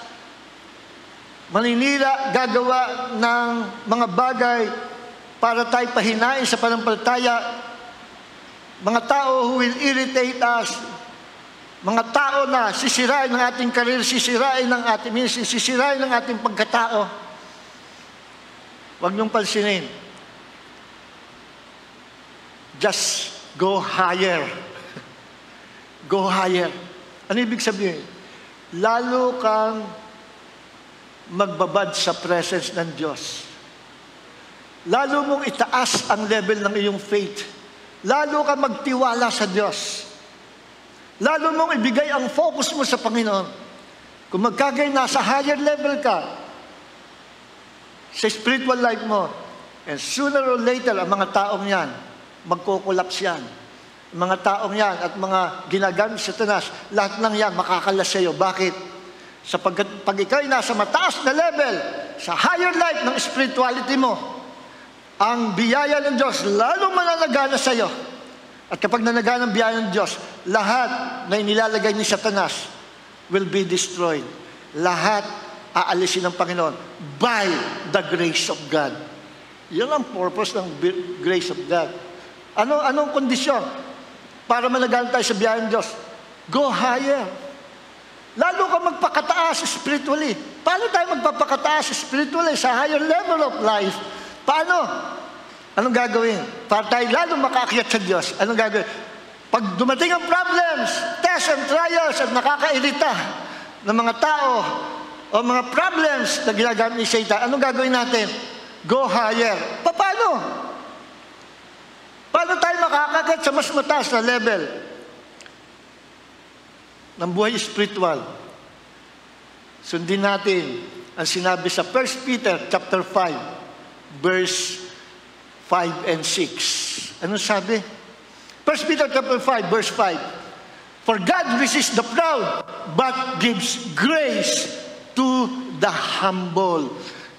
maninira, gagawa ng mga bagay para tayo pahinain sa pananampalataya, mga tao who will irritate us, mga tao na sisirain ng ating karir, sisirain ng ating ministry, sisirain ng ating pagkatao. Huwag niyong pansinin. Just go higher. Go higher. Ano ibig sabihin? Lalo kang magbabad sa presence ng Diyos. Lalo mong itaas ang level ng iyong faith. Lalo kang magtiwala sa Diyos. Lalo mong ibigay ang focus mo sa Panginoon. Kung magkagay nasa higher level ka sa spiritual life mo, and sooner or later, ang mga taong yan, magkukulaps yan. Mga taong yan at mga ginagamit sa Satanas, lahat ng yan makakalas sa iyo. Bakit? Sapagkat pag ikaw'y nasa mataas na level, sa higher life ng spirituality mo, ang biyaya ng Diyos lalo mananagana sa iyo. At kapag nanagana ang biyaya ng Diyos, lahat na inilalagay ni Satanas will be destroyed. Lahat aalisin ng Panginoon by the grace of God. Yan ang purpose ng grace of God. Anong kondisyon para managana tayo sa biyaya ng Diyos? Go higher. Lalo ka magpakataas spiritually. Paano tayo magpapakataas spiritually sa higher level of life? Paano? Anong gagawin? Para tayo lalo makaakyat sa Diyos. Anong gagawin? Pag dumating ang problems, tests and trials at nakakairita ng mga tao o o mga problems na ginagamit ni Satan, anong gagawin natin? Go higher. Paano? Paano tayo makakakit sa mas mataas na level ng buhay spiritual? Sundin natin ang sinabi sa 1 Peter chapter 5, verse 5 and 6. Ano sabi? 1 Peter chapter 5, verse 5. For God resists the proud, but gives grace to the humble.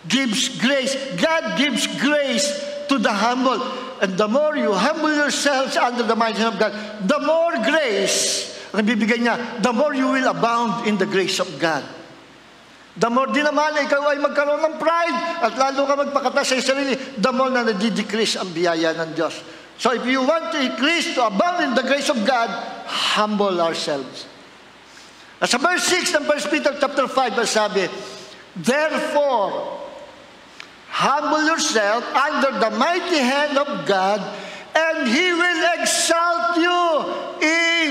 Gives grace. God gives grace to the humble. And the more you humble yourselves under the mighty hand of God, the more grace na bibigyan niya, the more you will abound in the grace of God. The more din naman ikaw ay magkaroon ng pride at lalo ka magpakatas sa sarili, the more na nadidecrease ang biyaya ng Diyos. So if you want to increase, to abound in the grace of God, humble ourselves. At sa verse 6 ng 1 Peter chapter 5, sabi, therefore, humble yourself under the mighty hand of God, and He will exalt you in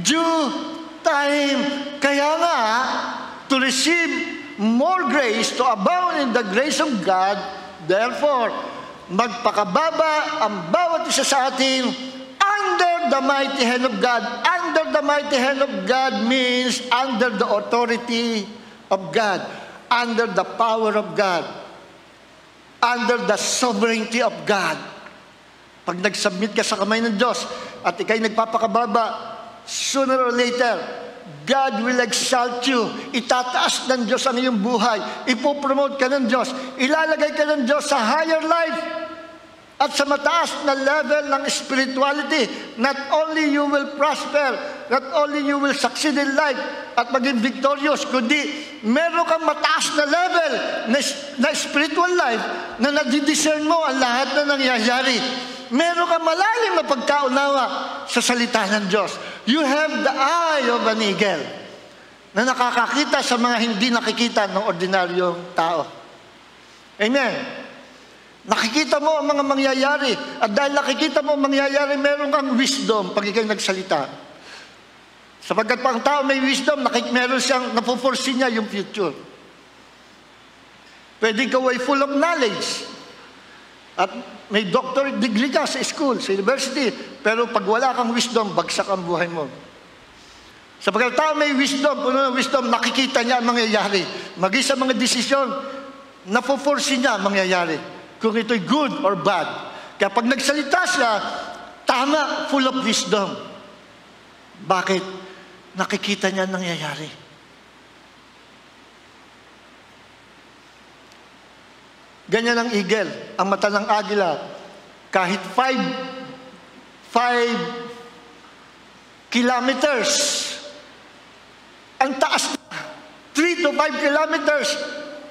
due time. Kaya nga, to receive more grace, to abound in the grace of God, therefore, magpakababa ang bawat isa sa atin under the mighty hand of God. Under the mighty hand of God means under the authority of God, under the power of God, under the sovereignty of God. Pag nag-submit ka sa kamay ng Diyos at ikay nagpapakababa, sooner or later, God will exalt you. Itataas ng Diyos ang iyong buhay. Ipopromote ka ng Diyos. Ilalagay ka ng Diyos sa higher life at sa mataas na level ng spirituality. Not only you will prosper, not only you will succeed in life at maging victorious, kundi meron kang mataas na level na spiritual life na nadidiscern mo ang lahat na nangyayari. Meron kang malalim na pagkaunawa sa salita ng Diyos. You have the eye of an eagle na nakakakita sa mga hindi nakikita ng ordinaryong tao. Amen. Nakikita mo ang mga mangyayari. At dahil nakikita mo ang mangyayari, meron kang wisdom pag ikay nagsalita. Sapagkat pa ang tao may wisdom, meron siyang napuforesee niya yung future. Pwede ikaw ay full of knowledge. At may doctorate degree ka sa school, sa university. Pero pag wala kang wisdom, bagsak ang buhay mo. Sapagkat tao may wisdom, puno ng wisdom, nakikita niya ang mangyayari. Maging sa mga desisyon, napuforesee niya ang mangyayari. Kung ito'y good or bad. Kaya pag nagsalita siya, tama, full of wisdom. Bakit? Nakikita niya ang nangyayari. Ganyan ang eagle, ang mata ng agila. Kahit 5 kilometers, ang taas na, 3 to 5 kilometers,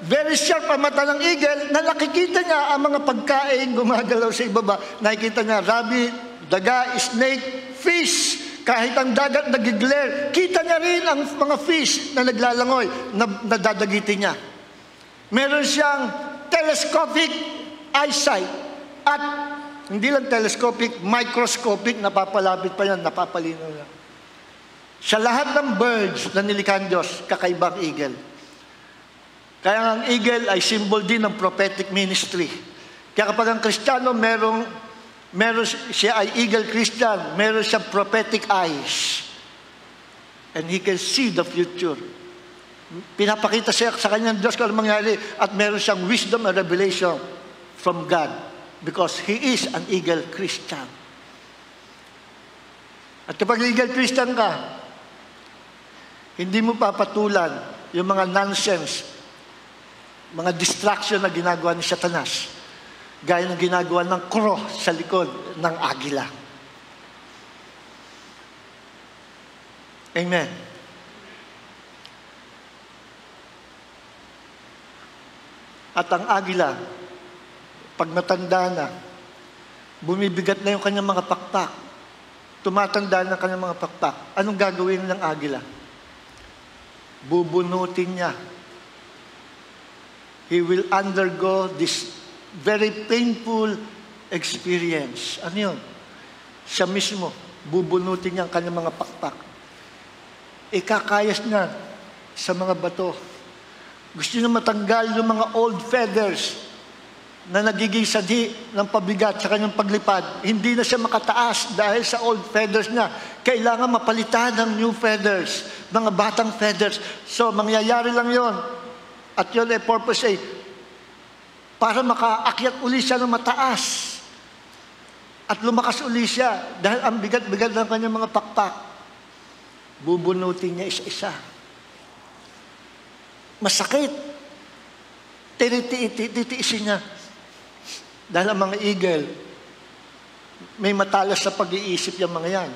very sharp ang mata ng eagle na nakikita niya ang mga pagkain gumagalaw sa ibaba. Nakikita niya rabbit, daga, snake, fish. Kahit ang dagat nagiglare, kita niya rin ang mga fish na naglalangoy, na nadadagitin niya. Meron siyang telescopic eyesight. At hindi lang telescopic, microscopic, napapalapit pa yan, napapalinaw yan. Sa lahat ng birds na nilikha ng Diyos, kakaibang eagle. Kaya ang eagle ay symbol din ng prophetic ministry. Kaya kapag ang Kristiyano meron siya ay eagle Christian, meron siyang prophetic eyes. And he can see the future. Pinapakita siya sa kanyang Diyos kung ano mangyari at meron siyang wisdom and revelation from God because he is an eagle Christian. At kapag eagle Christian ka, hindi mo papatulan yung mga nonsense, mga distraction na ginagawa ni Satanas, gaya ng ginagawa ng crow sa likod ng agila. Amen. At ang agila, pag matanda na, bumibigat na yung kanyang mga pakpak, tumatanda na kanyang mga pakpak, anong gagawin ng agila? Bubunutin niya. He will undergo this very painful experience. Ano yun? Siya mismo, bubunutin niya ang kanyang mga pakpak. Ikakayas niya sa mga bato Gusto niya matanggal yung mga old feathers na nagiging sadi ng pabigat sa kanyang paglipad. Hindi na siya makataas dahil sa old feathers niya. Kailangan mapalitan ng new feathers, mga batang feathers. So, mangyayari lang yon. At yun ay purpose ay para makaakyat uli siya ng mataas. At lumakas uli siya dahil ang bigat-bigat ng kanyang mga pakpak. Bubunutin niya isa-isa. Masakit. Titiisin niya. Dahil ang mga eagle, may matalas sa pag-iisip yung mga yan.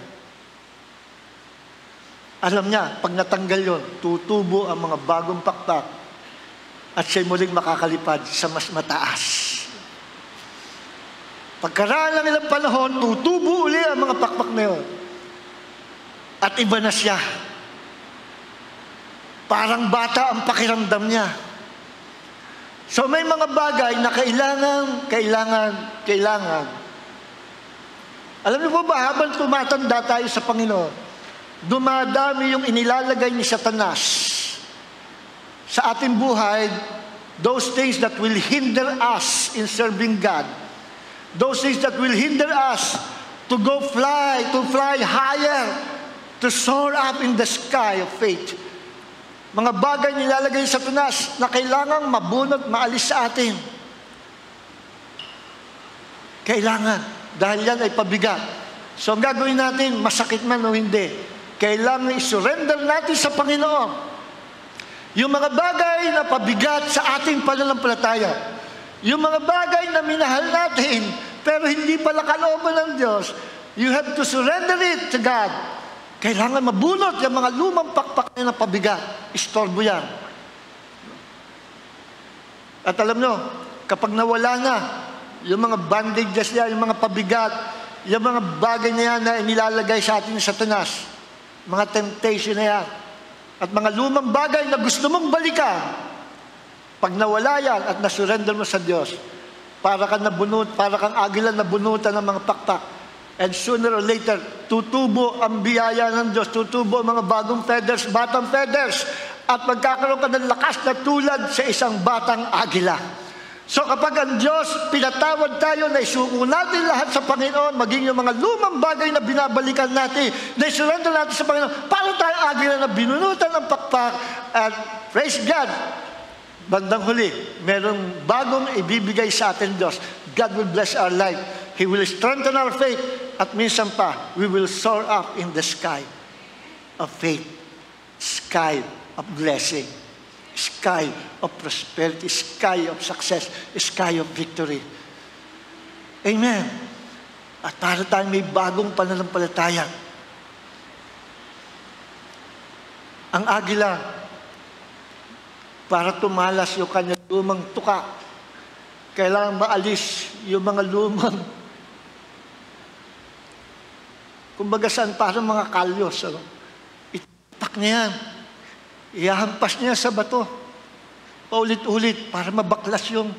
Alam niya, pag natanggal yon, tutubo ang mga bagong pakpak at siya'y muling makakalipad sa mas mataas. Pagkaraan ng ilang panahon, tutubo uli ang mga pakpak na yun. At iba na siya. Parang bata ang pakiramdam niya. So may mga bagay na kailangan. Alam niyo po ba, habang tumatanda tayo sa Panginoon, dumadami yung inilalagay ni Satanas sa ating buhay, those things that will hinder us in serving God. Those things that will hinder us to fly higher, to soar up in the sky of faith. Mga bagay nilalagay sa Satanas na kailangang mabunot, maalis sa atin. Kailangan. Dahil yan ay pabigat. So ang gagawin natin, masakit man o hindi, kailangan i-surrender natin sa Panginoon yung mga bagay na pabigat sa ating pananampalataya. Yung mga bagay na minahal natin, pero hindi pala kalooban ng Diyos, you have to surrender it to God. Kailangan mabunot yung mga lumang pakpak na pabigat. Istorbo yan. At alam nyo, kapag nawala na, yung mga bandages yan, yung mga pabigat, yung mga bagay na yan na inilalagay sa atin ng Satanas, mga temptation na yan, at mga lumang bagay na gusto mong balikan, pag nawala yan at nasurrender mo sa Diyos, para kang agila na bunutan ng mga pakpak. And sooner or later, tutubo ang biyaya ng Diyos, tutubo ang mga bagong feathers, batang feathers, at magkakaroon ka ng lakas na tulad sa isang batang agila. So kapag ang Diyos, pinatawad tayo, na isuko natin lahat sa Panginoon, maging yung mga lumang bagay na binabalikan natin, na isurrender natin sa Panginoon, para tayo agila na binunutan ng pakpak, at praise God, bandang huli, merong bagong ibibigay sa atin Diyos. God will bless our life. He will strengthen our faith. At minsan pa, we will soar up in the sky of faith, sky of blessing, sky of prosperity, sky of success, sky of victory. Amen. At para tayong may bagong pananampalataya. Ang agila, para tumalas yung kanyang lumang tuka, kailangan maalis yung mga lumang, kumbaga saan, parang mga kalyos. Ano? Itak niya yan. Ihahampas niya sa bato. Paulit-ulit para mabaklas yung,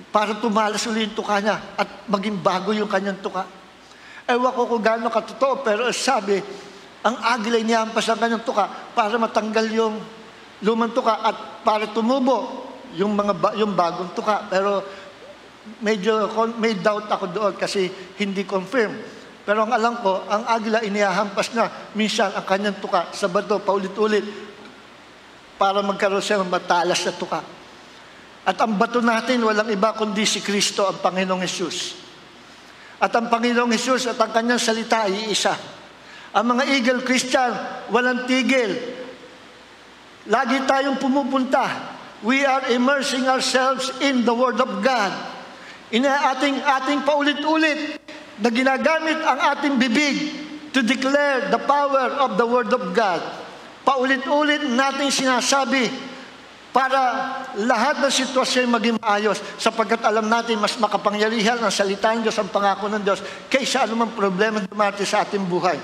para tumalas ulit yung tuka niya at maging bago yung kanyang tuka. Ewan ko kung gaano katotoo, pero sabi, ang agila inihahampas ang kanyang tuka para matanggal yung lumang tuka at para tumubo yung bagong tuka. Pero medyo may doubt ako doon kasi hindi confirm. Pero ang alam ko, ang agila inihahampas na minsan ang kanyang tuka sa bato paulit-ulit para magkaroon siya ng matalas na tuka. At ang bato natin, walang iba kundi si Kristo, ang Panginoong Hesus. At ang Panginoong Hesus at ang kanyang salita ay iisa. Ang mga Eagle Christian, walang tigil. Lagi tayong pumupunta. We are immersing ourselves in the Word of God. Ating paulit-ulit na ginagamit ang ating bibig to declare the power of the Word of God. Paulit-ulit natin sinasabi para lahat ng sitwasyon maging maayos sapagkat alam natin mas makapangyarihan ang salita ng Diyos, ang pangako ng Diyos kaysa anumang problema dumati sa ating buhay.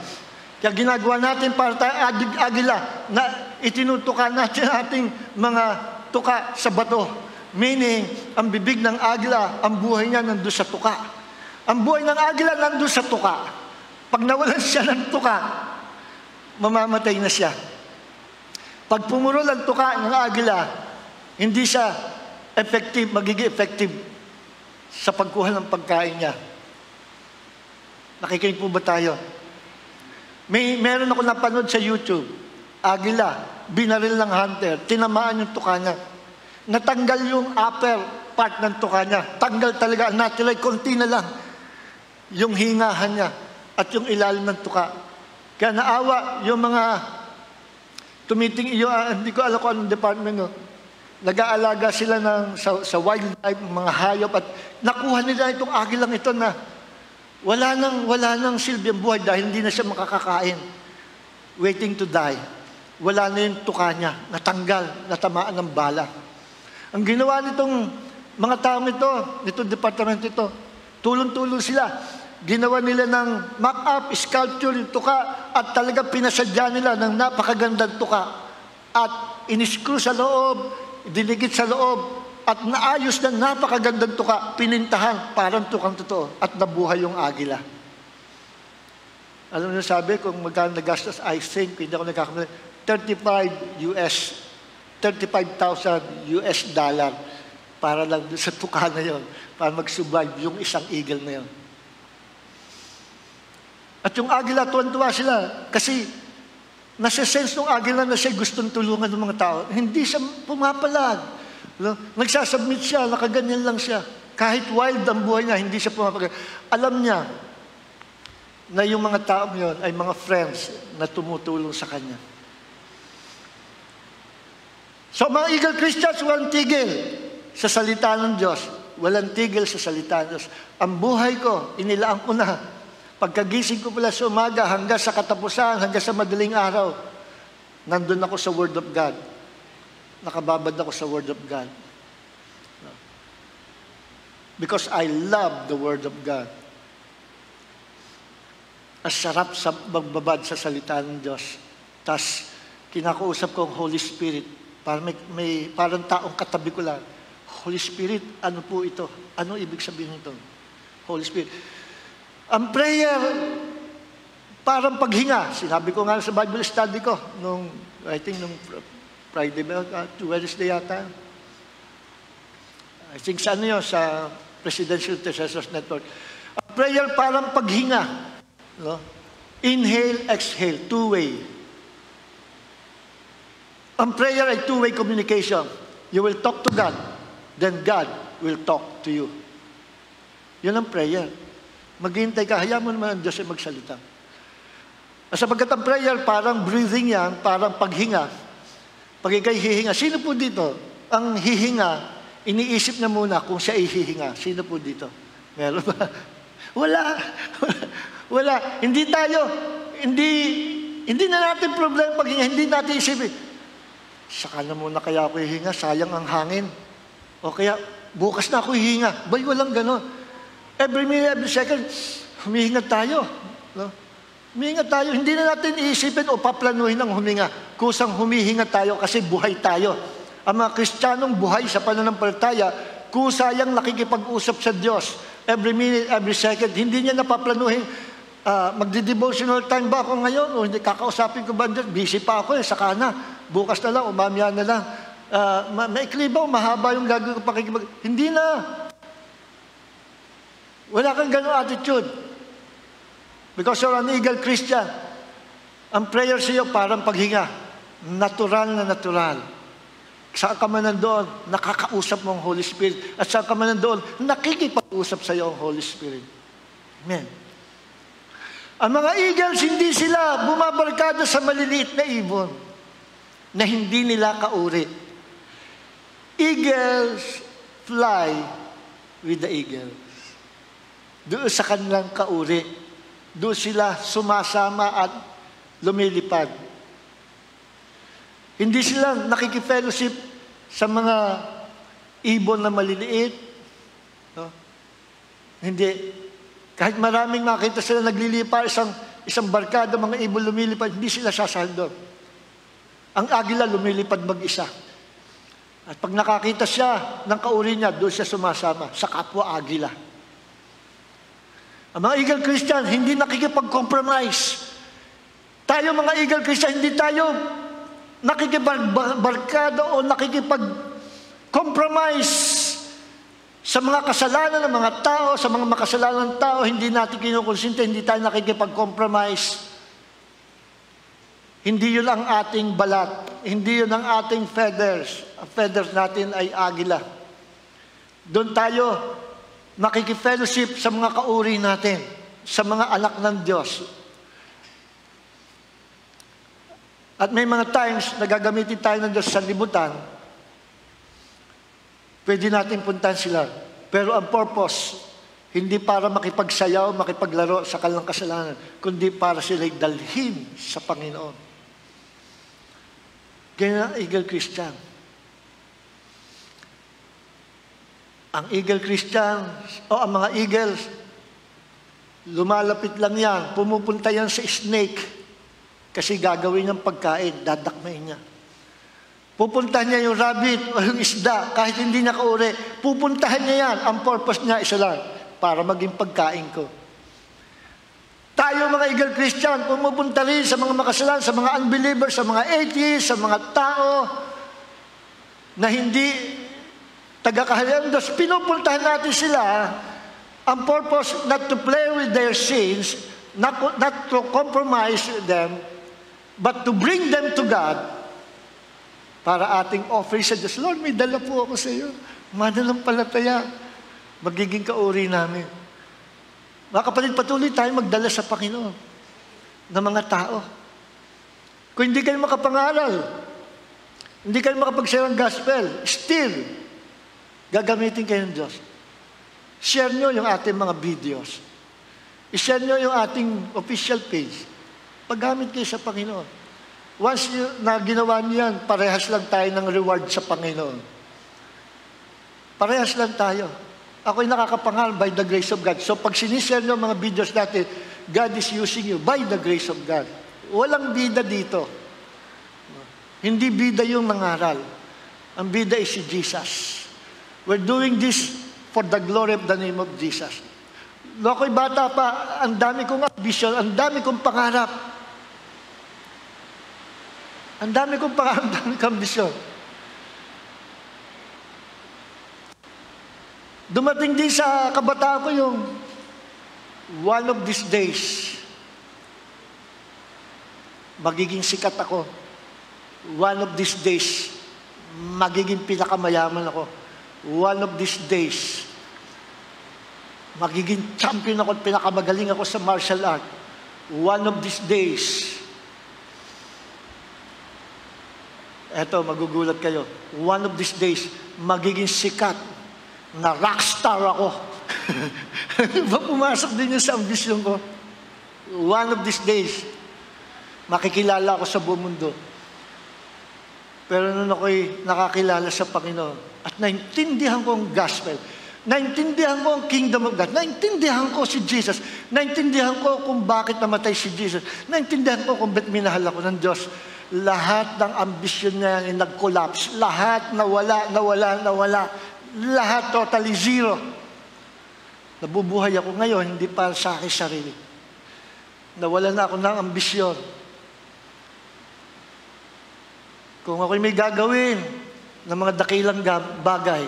Kaya ginagawa natin para tayo agila na itinutukan natin ating mga tuka sa bato. Meaning, ang bibig ng agila, ang buhay niya nandun sa tuka. Ang buhay ng agila nandun sa tuka. Pag nawalan siya ng tuka, mamamatay na siya. Pag pumurol ang tuka ng agila, hindi siya magiging effective sa pagkuha ng pagkain niya. Nakikinig po ba tayo? Meron ako napanood sa YouTube. Agila, binaril ng hunter, tinamaan yung tuka niya. Natanggal yung upper part ng tuka niya. Tanggal talaga, natulay, konti na lang. Yung hingahan niya at yung ilalim ng tuka. Kaya naawa yung mga hindi ko alam kung anong department, no? Nag-aalaga sila sa wildlife, mga hayop, at nakuha nila itong agilang ito na wala nang silbi ang buhay dahil hindi na siya makakakain. Waiting to die. Wala na yung tuka niya, natanggal, natamaan ng bala. Ang ginawa nitong mga taong nitong departamento ito, tulong-tulong sila. Ginawa nila ng mock-up, sculpture, yung tuka, at talaga pinasadya nila ng napakagandang tuka. At iniskru sa loob, dinikit sa loob, at naayos na napakagandang tuka, pinintahan, parang tukang totoo, at nabuhay yung agila. Alam niyo sabi, kung magkano nagastos, I think, hindi ako nagkakamali, $35,000 para lang sa tuka na yon, para mag-survive yung isang eagle na yon. At yung agila, tuwan-tuwa sila. Kasi nasa-sense ng agila na siya gustong tulungan ng mga tao. Hindi siya pumapalag. Nagsasubmit siya, nakaganyan lang siya. Kahit wild ang buhay niya, hindi siya pumapalag. Alam niya na yung mga tao yun ay mga friends na tumutulong sa kanya. So mga Eagle Christians, walang tigil sa salita ng Diyos. Walang tigil sa salita ng Diyos. Ang buhay ko, inilaan ko na. Pagkagising ko pala sa umaga, hanggang sa katapusan, hanggang sa madaling araw, nandun ako sa Word of God. Nakababad ako sa Word of God. Because I love the Word of God. Ang sarap sa magbabad sa salita ng Diyos. Tapos, kinakausap ko ang Holy Spirit. Parang taong katabi ko lang. Holy Spirit, ano po ito? Ano ibig sabihin ito? Holy Spirit. Ang prayer, parang paghinga. Sinabi ko nga sa Bible study ko, I think nung Friday, Wednesday yata. I think sa sa Presidential Intercessors Network. Ang prayer, parang paghinga. No? Inhale, exhale, two-way. Ang prayer ay two-way communication. You will talk to God, then God will talk to you. Yun ang prayer. Maghintay ka, hayaan mo naman ang Diyos ay magsalita. At sapagkat ang prayer, parang breathing yan, parang paghinga. Pag ikay hihinga, sino po dito? Ang hihinga, iniisip na muna kung siya ay hihinga. Sino po dito? Meron ba? Wala. Wala. Hindi na natin problema paghinga. Hindi natin isipin, saka na muna kaya ako hihinga, sayang ang hangin. O kaya, bukas na ako hihinga. Bay, walang ganon. Every minute, every second, humihinga tayo. No? Humihinga tayo. Hindi na natin iisipin o paplanuhin ang huminga. Kusang humihinga tayo kasi buhay tayo. Ang mga Kristiyanong buhay sa pananampalataya, kusayang nakikipag-usap sa Diyos. Every minute, every second. Hindi niya napaplanuhin, magdi-devotional time ba ako ngayon? O hindi, kakausapin ko ba Diyos? Busy pa ako saka na. Bukas na lang, o mamaya na lang. Maikli ba o mahaba yung gagawin ko pakikipag... Hindi na. Wala kang gano'ng attitude. Because you're an Eagle Christian. Ang prayer sa iyo parang paghinga. Natural na natural. Saan ka man nandoon, nakakausap mo ang Holy Spirit. At saan ka man nandoon, nakikipag-usap sa iyo ang Holy Spirit. Amen. Ang mga eagles, hindi sila bumabarkada sa maliliit na ibon na hindi nila kauri. Eagles fly with the eagles. Doon sa kanilang kauri. Doon sila sumasama at lumilipad. Hindi sila nakikifellowship sa mga ibon na maliliit. No? Hindi. Kahit maraming makita sila naglilipad, isang barkada, mga ibon lumilipad, hindi sila sasahal doon. Ang agila lumilipad mag-isa. At pag nakakita siya ng kauri niya, doon siya sumasama sa kapwa agila. Ang mga Eagle Christian, hindi nakikipag-compromise. Tayo mga Eagle Christian, hindi tayo nakikipagbarkada o nakikipag-compromise sa mga kasalanan ng mga tao, sa mga makasalanan ng tao, hindi natin kinukonsinte, hindi tayo nakikipag-compromise. Hindi yun ang ating balat. Hindi yun ang ating feathers. Ang feathers natin ay agila. Doon tayo makikifellowship sa mga kauri natin, sa mga anak ng Diyos. At may mga times na gagamitin tayo ng Diyos sa libutan, pwede natin puntahan sila. Pero ang purpose, hindi para makipagsayaw, makipaglaro sa kanilang kasalanan, kundi para sila'y dalhin sa Panginoon. Ganyan ang Eagle Christian. Ang Eagle Christian, o ang mga Eagles, lumalapit lang yan, pumupunta yan sa snake, kasi gagawin niyang pagkain, dadakmain niya. Pupuntahan niya yung rabbit o yung isda, kahit hindi niya kauri, pupuntahan niya yan. Ang purpose niya, isa lang, para maging pagkain ko. Tayo mga Eagle Christian, pumupunta rin sa mga makasalanan, sa mga unbelievers, sa mga atheists, sa mga tao na hindi taga-kaharian ng Diyos. Pinupuntahan natin sila. Ang purpose, not to play with their sins, not to compromise them, but to bring them to God para ating offering sa Diyos. Lord, may dala po ako sa iyo. Mananampalataya. Magiging kauri namin. Mga kapatid, patuloy tayo magdala sa Panginoon ng mga tao. Kung hindi kayo makapangaral, hindi kayo makapag-share ng gospel, still, gagamitin kayo ng Diyos. Share nyo yung ating mga videos. I-share nyo yung ating official page. Paggamit kayo sa Panginoon. Once na ginawa niyo yan, parehas lang tayo ng reward sa Panginoon. Parehas lang tayo. Ako'y nakakapangal by the grace of God. So pag sinishare nyo mga videos natin, God is using you by the grace of God. Walang bida dito. Hindi bida yung mangaral. Ang bida is si Jesus. We're doing this for the glory of the name of Jesus. No, ako'y bata pa, ang dami kong ambition, ang dami kong pangarap. Ang dami kong pangarap, ang dami kong ambisyon. Dumating din sa kabataan ko yung one of these days, magiging sikat ako. One of these days, magiging pinakamayaman ako. One of these days, magiging champion ako at pinakamagaling ako sa martial art. One of these days, eto, magugulat kayo. One of these days, magiging sikat na rockstar ako. Pumasok din yun sa ambisyon ko. One of these days, makikilala ako sa buong mundo. Pero nung ako'y nakakilala sa Panginoon at naintindihan ko ang gospel, naintindihan ko ang kingdom of God, naintindihan ko si Jesus, naintindihan ko kung bakit namatay si Jesus, naintindihan ko kung ba't minahal ako ng Diyos. Lahat ng ambisyon niya ay nag-collapse. Lahat nawala. Lahat totally zero. Nabubuhay ako ngayon, hindi para sa akin sarili. Nawala na ako ng ambisyon. Kung ako'y may gagawin ng mga dakilang bagay,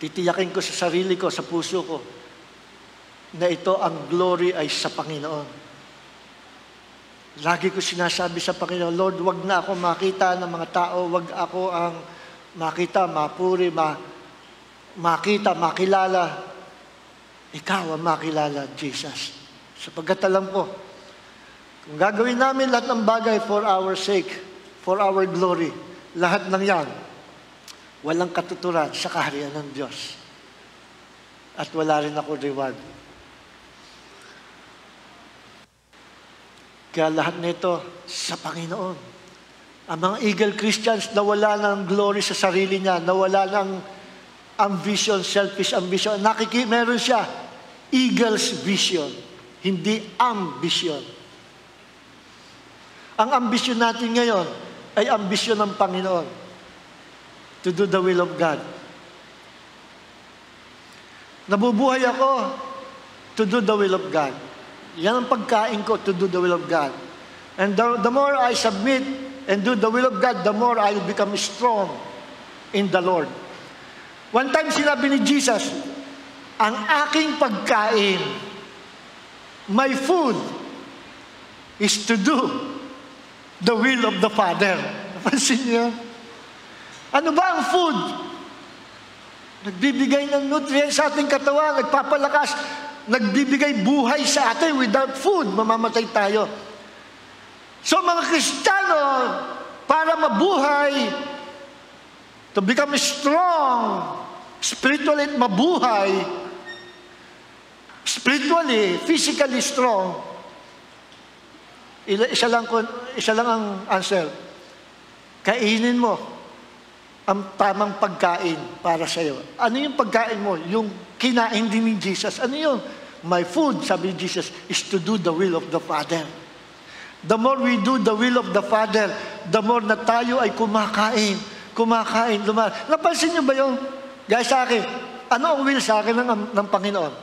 titiyakin ko sa sarili ko, sa puso ko, na ito ang glory ay sa Panginoon. Lagi ko sinasabi sa Panginoon, Lord, wag na ako makita ng mga tao, wag ako ang makita, mapuri, makita, makilala. Ikaw ang makilala, Jesus. Sapagkat alam ko, kung gagawin namin lahat ng bagay for our sake, for our glory, lahat ng yan, walang katuturan sa kaharian ng Diyos. At wala rin ako reward. Kaya lahat nito sa Panginoon. Ang mga Eagle Christians nawala ng glory sa sarili niya, nawala ng ambition, selfish ambition. Meron siya, Eagle's vision, hindi ambition. Ang ambisyon natin ngayon ay ambisyon ng Panginoon, to do the will of God. Nabubuhay ako to do the will of God. Yan ang pagkain ko, to do the will of God. And the more I submit and do the will of God, the more I will become strong in the Lord. One time sinabi ni Jesus, ang aking pagkain, my food, is to do the will of the Father. Napansin niyo? Ano ba ang food? Nagbibigay ng nutrients sa ating katawan, nagpapalakas, nagbibigay buhay sa atin. Without food, mamamatay tayo. So mga Kristiyano, para mabuhay, to become strong, spiritually mabuhay, spiritually, physically strong, isa lang ang answer. Kainin mo ang tamang pagkain para sa iyo. Ano yung pagkain mo? Yung kinain din ni Jesus. Ano yun? My food, sabi ni Jesus, is to do the will of the Father. The more we do the will of the Father, the more na tayo ay kumakain, Napansin niyo ba yung, guys, sa akin, ano ang will sa akin ng Panginoon?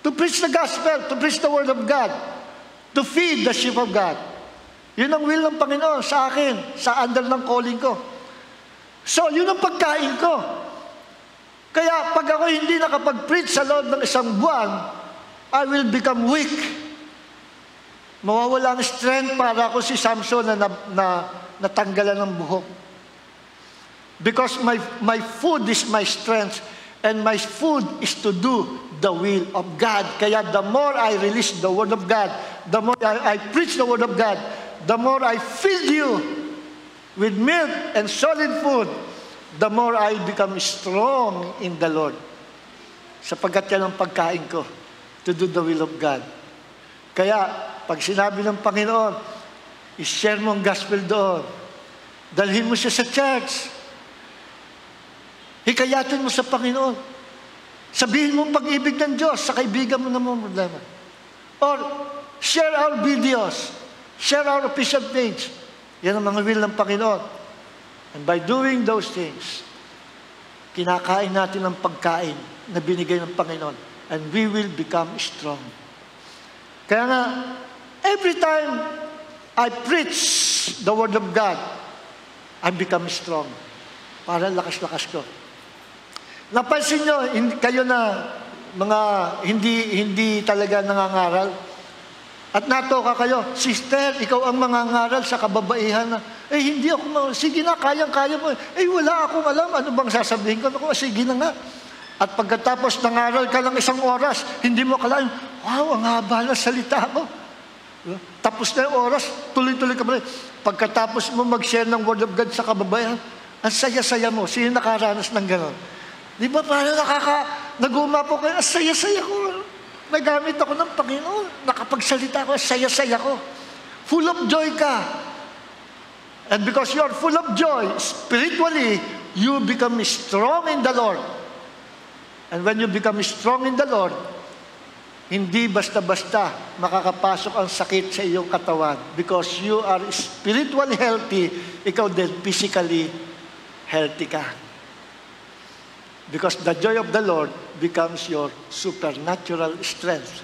To preach the gospel, to preach the word of God, to feed the sheep of God. Yun ang will ng Panginoon sa akin, sa under ng calling ko. So, yun ang pagkain ko. Kaya, pag ako hindi nakapag-preach sa loob ng isang buwan, I will become weak. Mawawala ang strength para ako si Samson na natanggalan ng buhok. Because my food is my strength, and my food is to do the will of God. Kaya the more I release the word of God, the more I preach the word of God, the more I feed you with milk and solid food, the more I become strong in the Lord. Sapagkat yan ang pagkain ko, to do the will of God. Kaya, pag sinabi ng Panginoon, i-share mo ang gospel doon. Dalhin mo siya sa church. Hikayatin mo sa Panginoon. Sabihin mo ang pag-ibig ng Diyos sa kaibigan mo na mga problema. Or, share our videos. Share our official page. Yan ang mga will ng Panginoon. And by doing those things, kinakain natin ang pagkain na binigay ng Panginoon. And we will become strong. Kaya nga, every time I preach the Word of God, I become strong. Para lakas-lakas ko. Napansin nyo, kayo na mga hindi talaga nangangaral. At natoka kayo, sister, ikaw ang mangangaral sa kababaihan na, hindi ako, sige na, kayang-kaya mo. Wala akong alam, ano bang sasabihin ko? Sige na nga. At pagkatapos nangaral ka lang 1 oras, hindi mo akalain, wow, ang haba na salita mo. Tapos na yung oras, tuloy-tuloy ka pa rin. Pagkatapos mo mag-share ng Word of God sa kababaihan, ang saya-saya mo. Sino nakaranas ng gano'n? Di ba parang naguma po kayo, ang saya-saya ko. Nagamit ako ng Panginoon. Nakapagsalita ko, saya-saya ko. Full of joy ka. And because you are full of joy, spiritually, you become strong in the Lord. And when you become strong in the Lord, hindi basta-basta makakapasok ang sakit sa iyong katawan. Because you are spiritually healthy, ikaw din physically healthy ka. Because the joy of the Lord becomes your supernatural strength.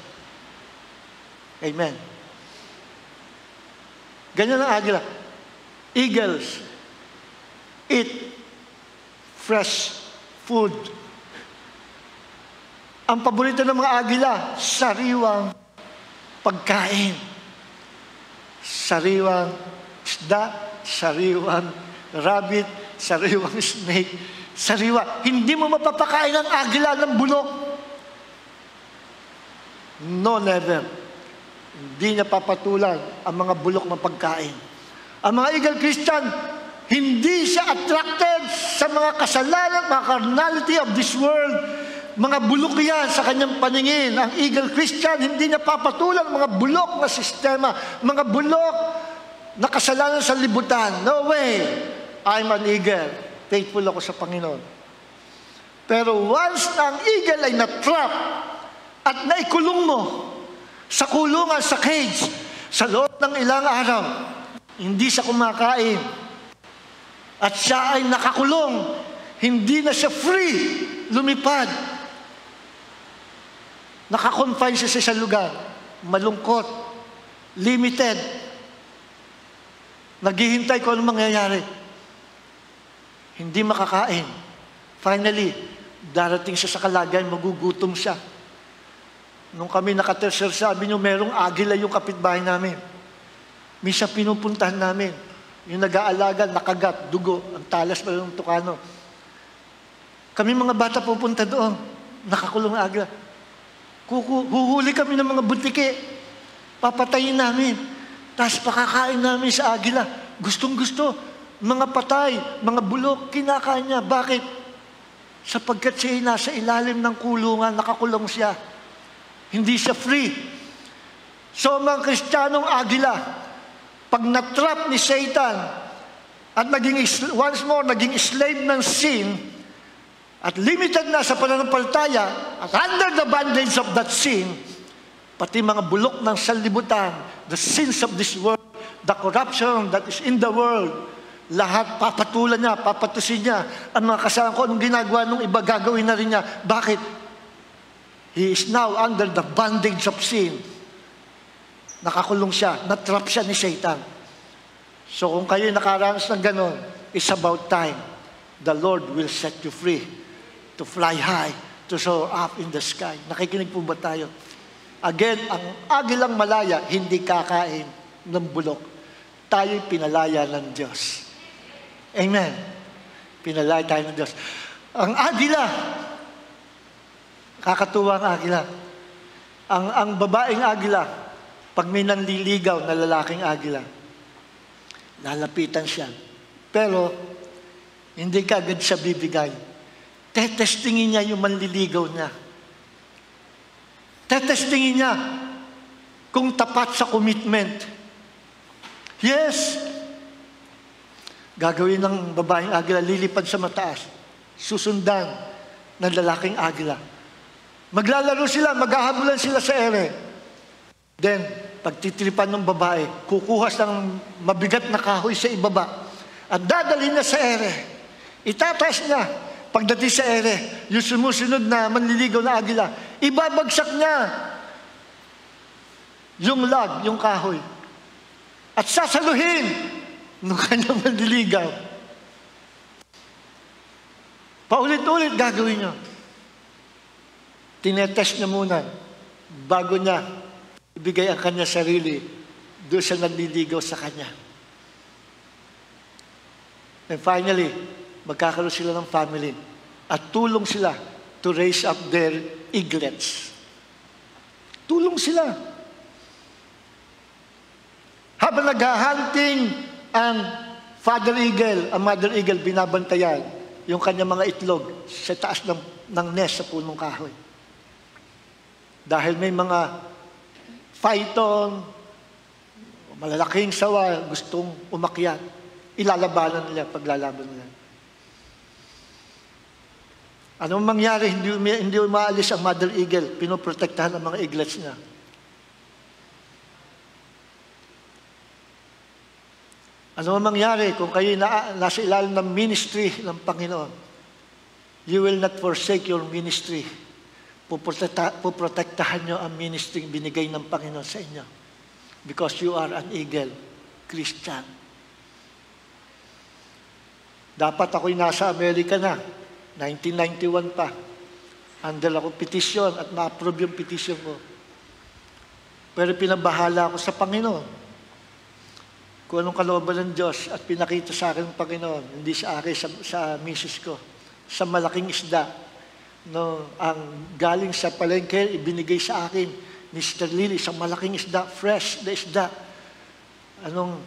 Amen. Ganyan ang agila. Eagles eat fresh food. Ang paborito ng mga agila, sariwang pagkain. Sariwang isda, sariwang rabbit, sariwang snake. Sariwa. Hindi mo mapapakain ang agila ng bulok. No, never. Hindi niya papatulan ang mga bulok ng pagkain. Ang mga eagle Christian, hindi siya attracted sa mga kasalanan, mga carnality of this world. Mga bulok yan sa kanyang paningin. Ang eagle Christian, hindi niya papatulan ang mga bulok na sistema, mga bulok na kasalanan sa libutan. No way. I'm an eagle. Faithful ako sa Panginoon. Pero once na ang eagle ay na-trap at naikulong mo sa kulungan, sa cage, sa loob ng ilang araw, hindi siya kumakain, at siya ay nakakulong, hindi na siya free, lumipad. Nakakonfine siya sa isang lugar, malungkot, limited. Naghihintay kung anong mangyayari. Hindi makakain. Finally, darating siya sa kalagayan, magugutom siya. Nung kami nakaterser, sabi niyo, merong agila yung kapitbahay namin. Minsan pinupuntahan namin. Yung nag-aalaga, nakagat, dugo, ang talas pa yung tukano. Kami mga bata pupunta doon, nakakulong na agila. Huhuli kami ng mga butike. Papatayin namin. Tapos pakakain namin sa agila. Gustong-gusto. Mga patay, mga bulok, kinakain niya. Bakit? Sapagkat siya nasa ilalim ng kulungan, nakakulong siya. Hindi siya free. So mga Kristiyanong agila, pag natrap ni Satan at once more naging slave ng sin at limited na sa pananampalataya at under the bondage of that sin, pati mga bulok ng sanlibutan, the sins of this world, the corruption that is in the world, lahat papatulan niya, papatusin niya ang mga kasalanan ko. Anong ginagawa nung iba, gagawin na rin niya. Bakit? He is now under the bondage of sin. Nakakulong siya, natrap siya ni Satan. So kung kayo nakaranas ng ganon, it's about time. The Lord will set you free to fly high, to soar up in the sky. Nakikinig po ba tayo? Again, ang agilang malaya, hindi kakain ng bulok. Tayo'y pinalaya ng Diyos. Amen. Pinalaya tayo ng Diyos. Ang agila, kakatuwa ang agila. Ang babaeng agila, pag may nanliligaw na lalaking agila, lalapitan siya. Pero, hindi ka agad siya bibigay. Tetestingin niya yung manliligaw niya. Tetestingin niya kung tapat sa commitment. Yes. Gagawin ng babaeng agila, lilipad sa mataas. Susundan ng lalaking agila. Maglalaro sila, maghahabulan sila sa ere. Then, pagtitiripan ng babae, kukuhas ng mabigat na kahoy sa ibaba at dadalhin na sa ere. Itataas niya. Pagdating sa ere, yung sumusunod na manliligaw na agila, ibabagsak niya yung log, yung kahoy. At sasaluhin ng kanyang manliligaw. Paulit-ulit gagawin niya. Tinetest niya muna bago niya ibigay ang kanya sarili doon sa nanliligaw sa kanya. And finally, magkakaroon sila ng family at tulong sila to raise up their eaglets. Tulong sila. Habang naghahunting ang father eagle, ang mother eagle, binabantayan yung kanyang mga itlog sa taas ng nest sa punong kahoy. Dahil may mga python, malalaking sawa, gustong umakyat, ilalabanan nila, paglalaban nila. Anong mangyari? Hindi umaalis ang mother eagle. Pinoprotektahan ang mga eaglets niya. Ano mangyari kung kayo nasa ilalim ng ministry ng Panginoon? You will not forsake your ministry. Puprotektahan nyo ang ministry binigay ng Panginoon sa inyo. Because you are an eagle, Christian. Dapat ako'y nasa Amerika na. 1991 pa. Handle ako petition at na-approve yung petition ko. Pero pinabahala ako sa Panginoon. Kung anong kalooban ng Diyos at pinakita sa akin ng Panginoon, hindi sa akin, sa misis ko, sa malaking isda, no, ang galing sa palengke, ibinigay sa akin, Mr. Lily, sa malaking isda, fresh na isda. Anong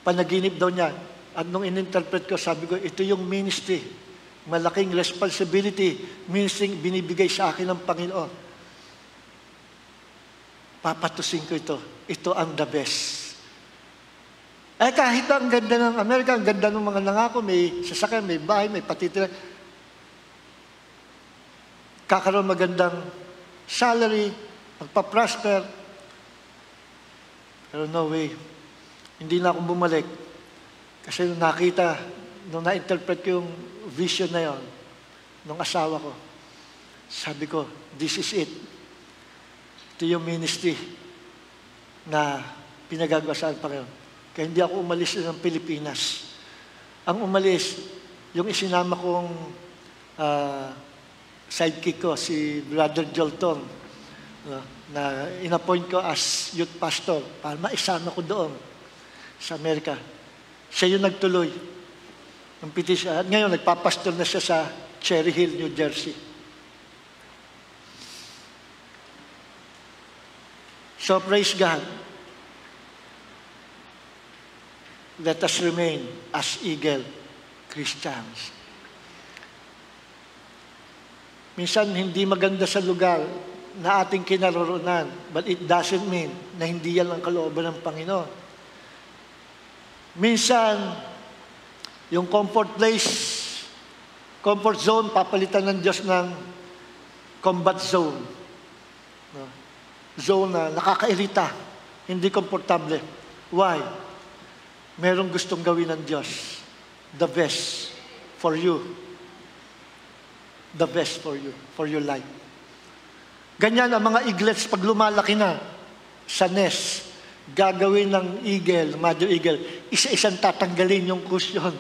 panaginip daw niya? At nung in-interpret ko, sabi ko, ito yung ministry. Malaking responsibility, ministry binibigay sa akin ng Panginoon. Papatusin ko ito. Ito ang the best. Eh kahit ang ganda ng Amerika, ang ganda ng mga nangako, may sasakyan, may bahay, may patitira. Kakaroon magandang salary, magpa-prosper. Pero no way. Hindi na ako bumalik. Kasi nung nakita, nung na-interpret ko yung vision na yon, nung asawa ko, sabi ko, this is it. Ito yung ministry na pinagagawa sa Panginoon. Kaya hindi ako umalis ng Pilipinas. Ang umalis, yung isinama kong sidekick ko, si Brother Jolton, na inappoint ko as youth pastor para maisama ko doon sa Amerika. Siya yung nagtuloy ng petition. At ngayon, nagpapastor na siya sa Cherry Hill, New Jersey. So, praise God. Let us remain as Eagle Christians. Minsan, hindi maganda sa lugar na ating kinaroroonan, but it doesn't mean na hindi yan ang kalooban ng Panginoon. Minsan, yung comfort place, comfort zone, papalitan ng Diyos ng combat zone. Zone na nakakairita, hindi komportable. Why? Merong gustong gawin ng Diyos. The best for you. The best for you, for your life. Ganyan ang mga eaglets pag lumalaki na sa nest, gagawin ng eagle, mother eagle, isa-isang tatanggalin yung cushion.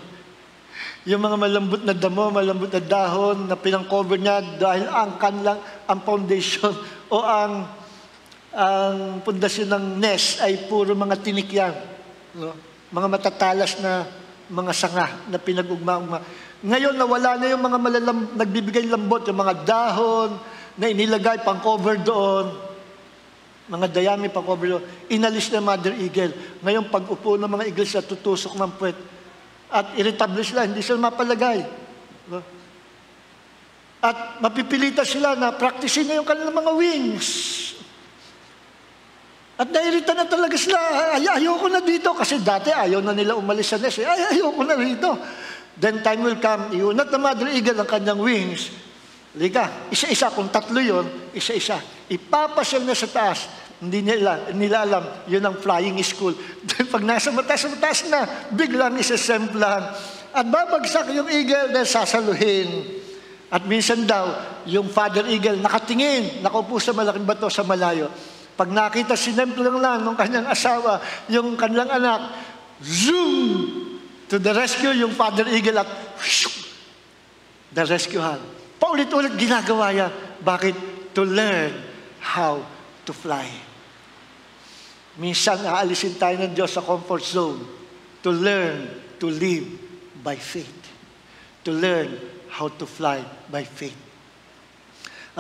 Yung mga malambot na damo, malambot na dahon na pinang-cover niya dahil ang foundation o ang pundasyon ng nest ay puro mga tinikyan. No? Mga matatalas na mga sanga na pinag-ugma-ugma. Ngayon, nawala na yung mga nagbibigay lambot, yung mga dahon na inilagay pang-cover doon, mga dayami pang-cover doon, inalis na mother eagle. Ngayon, pag-upo ng mga eagles na tutusok ng puwet, at irritable sila, hindi sila mapalagay. No? At mapipilitan sila na practicein na yung kanilang mga wings. At nairita na talaga sila, ayoko na dito. Kasi dati ayaw na nila umalis sa nest. Ayoko na dito. Then time will come, iunat na mother eagle ang kanyang wings. Liga, isa-isa, kung tatlo yun, isa-isa. Ipapasyal na sa taas. Hindi nila alam, yun ang flying school. Then pag nasa mataas na, biglang isasemplan. At babagsak yung eagle dahil sasaluhin. At minsan daw, yung father eagle nakatingin, nakaupo sa malaking bato sa malayo. Pag nakita sinemplang lang ng kanyang asawa, yung kanilang anak, zoom! To the rescue, yung father eagle at the rescuehan. Paulit-ulit ginagawa yan. Bakit? To learn how to fly. Minsan, aalisin tayo ng Diyos sa comfort zone to learn to live by faith. To learn how to fly by faith.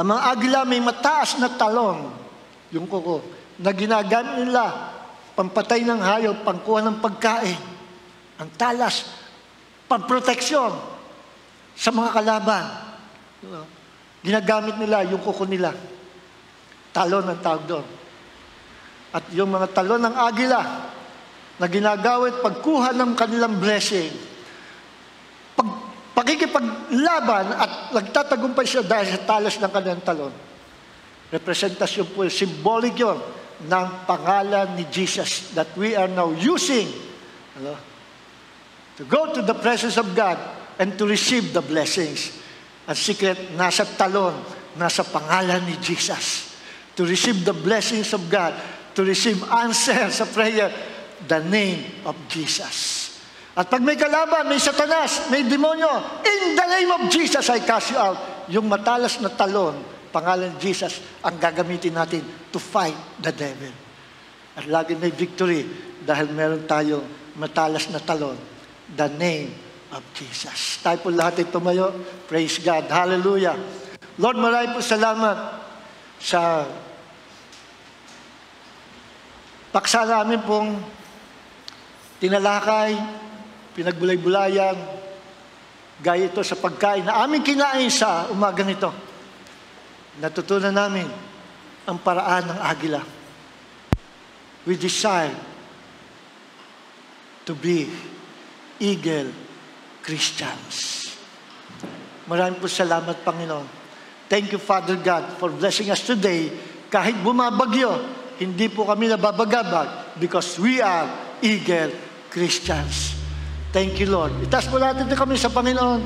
Ang mga agila may mataas na talon, yung kuko, na ginagamit nila pampatay ng hayop, pangkuha ng pagkain. Ang talas, pamproteksyon sa mga kalaban. Ginagamit nila yung kuko nila. Talon ang tawag doon. At yung mga talon ng agila na ginagawit pagkuha ng kanilang blessing, pakikipaglaban at nagtatagumpay siya dahil sa talas ng kanilang talon. Representasyon po, symbolic yun ng pangalan ni Jesus that we are now using to go to the presence of God and to receive the blessings. Ang secret, nasa talon, nasa pangalan ni Jesus. To receive the blessings of God, to receive answer sa prayer, the name of Jesus. At pag may kalaban, may satanas, may demonyo, in the name of Jesus, I cast you out. Yung matalas na talon, pangalan ni Jesus, ang gagamitin natin to fight the devil. At lagi may victory dahil meron tayong matalas na talon, the name of Jesus. Tayo po lahat ay tumayo. Praise God. Hallelujah. Lord, maraming po salamat sa paksa namin pong tinalakay, pinagbulay-bulayan, gaya ito sa pagkain na aming kinain sa umagang ito. Natutunan namin ang paraan ng agila. We desire to be eagle Christians. Maraming po salamat, Panginoon. Thank you, Father God, for blessing us today. Kahit bumabagyo, hindi po kami nababagabag because we are eagle Christians. Thank you, Lord. Itaas po natin na kami sa Panginoon.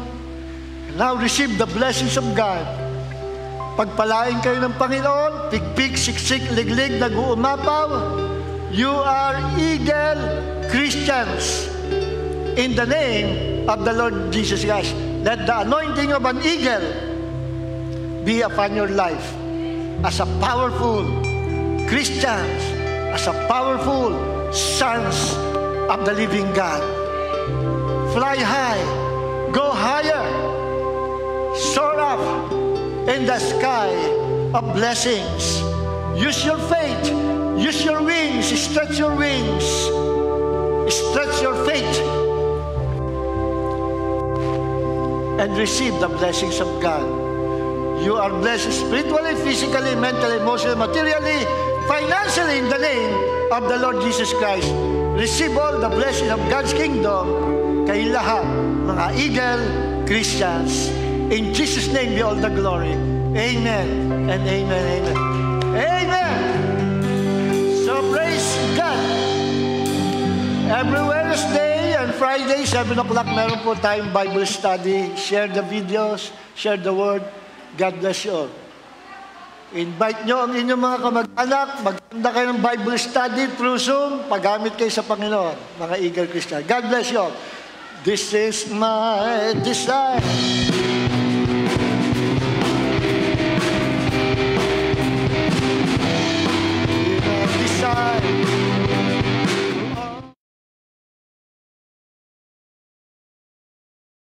Now receive the blessings of God. Pagpalain kayo ng Panginoon, pikpik, siksik, liglig, nag-uumapaw. You are eagle Christians in the name of the Lord Jesus Christ. Let the anointing of an eagle be upon your life as a powerful Christians, as a powerful sons of the living God. Fly high, go higher, soar up in the sky of blessings. Use your faith, use your wings, stretch your wings, stretch your faith, and receive the blessings of God. You are blessed spiritually, physically, mentally, emotionally, materially, financially in the name of the Lord Jesus Christ. Receive all the blessings of God's kingdom kay lahat, mga eagle Christians. In Jesus' name be all the glory. Amen and amen, amen. Amen! So praise God. Every Wednesday and Friday, 7 o'clock, meron po tayong Bible study. Share the videos, share the word. God bless you all. Invite nyo ang inyong mga kamag-anak, maganda kayo ng Bible study through Zoom, paggamit kayo sa Panginoon, mga eagle Christian. God bless you all. This is my desire.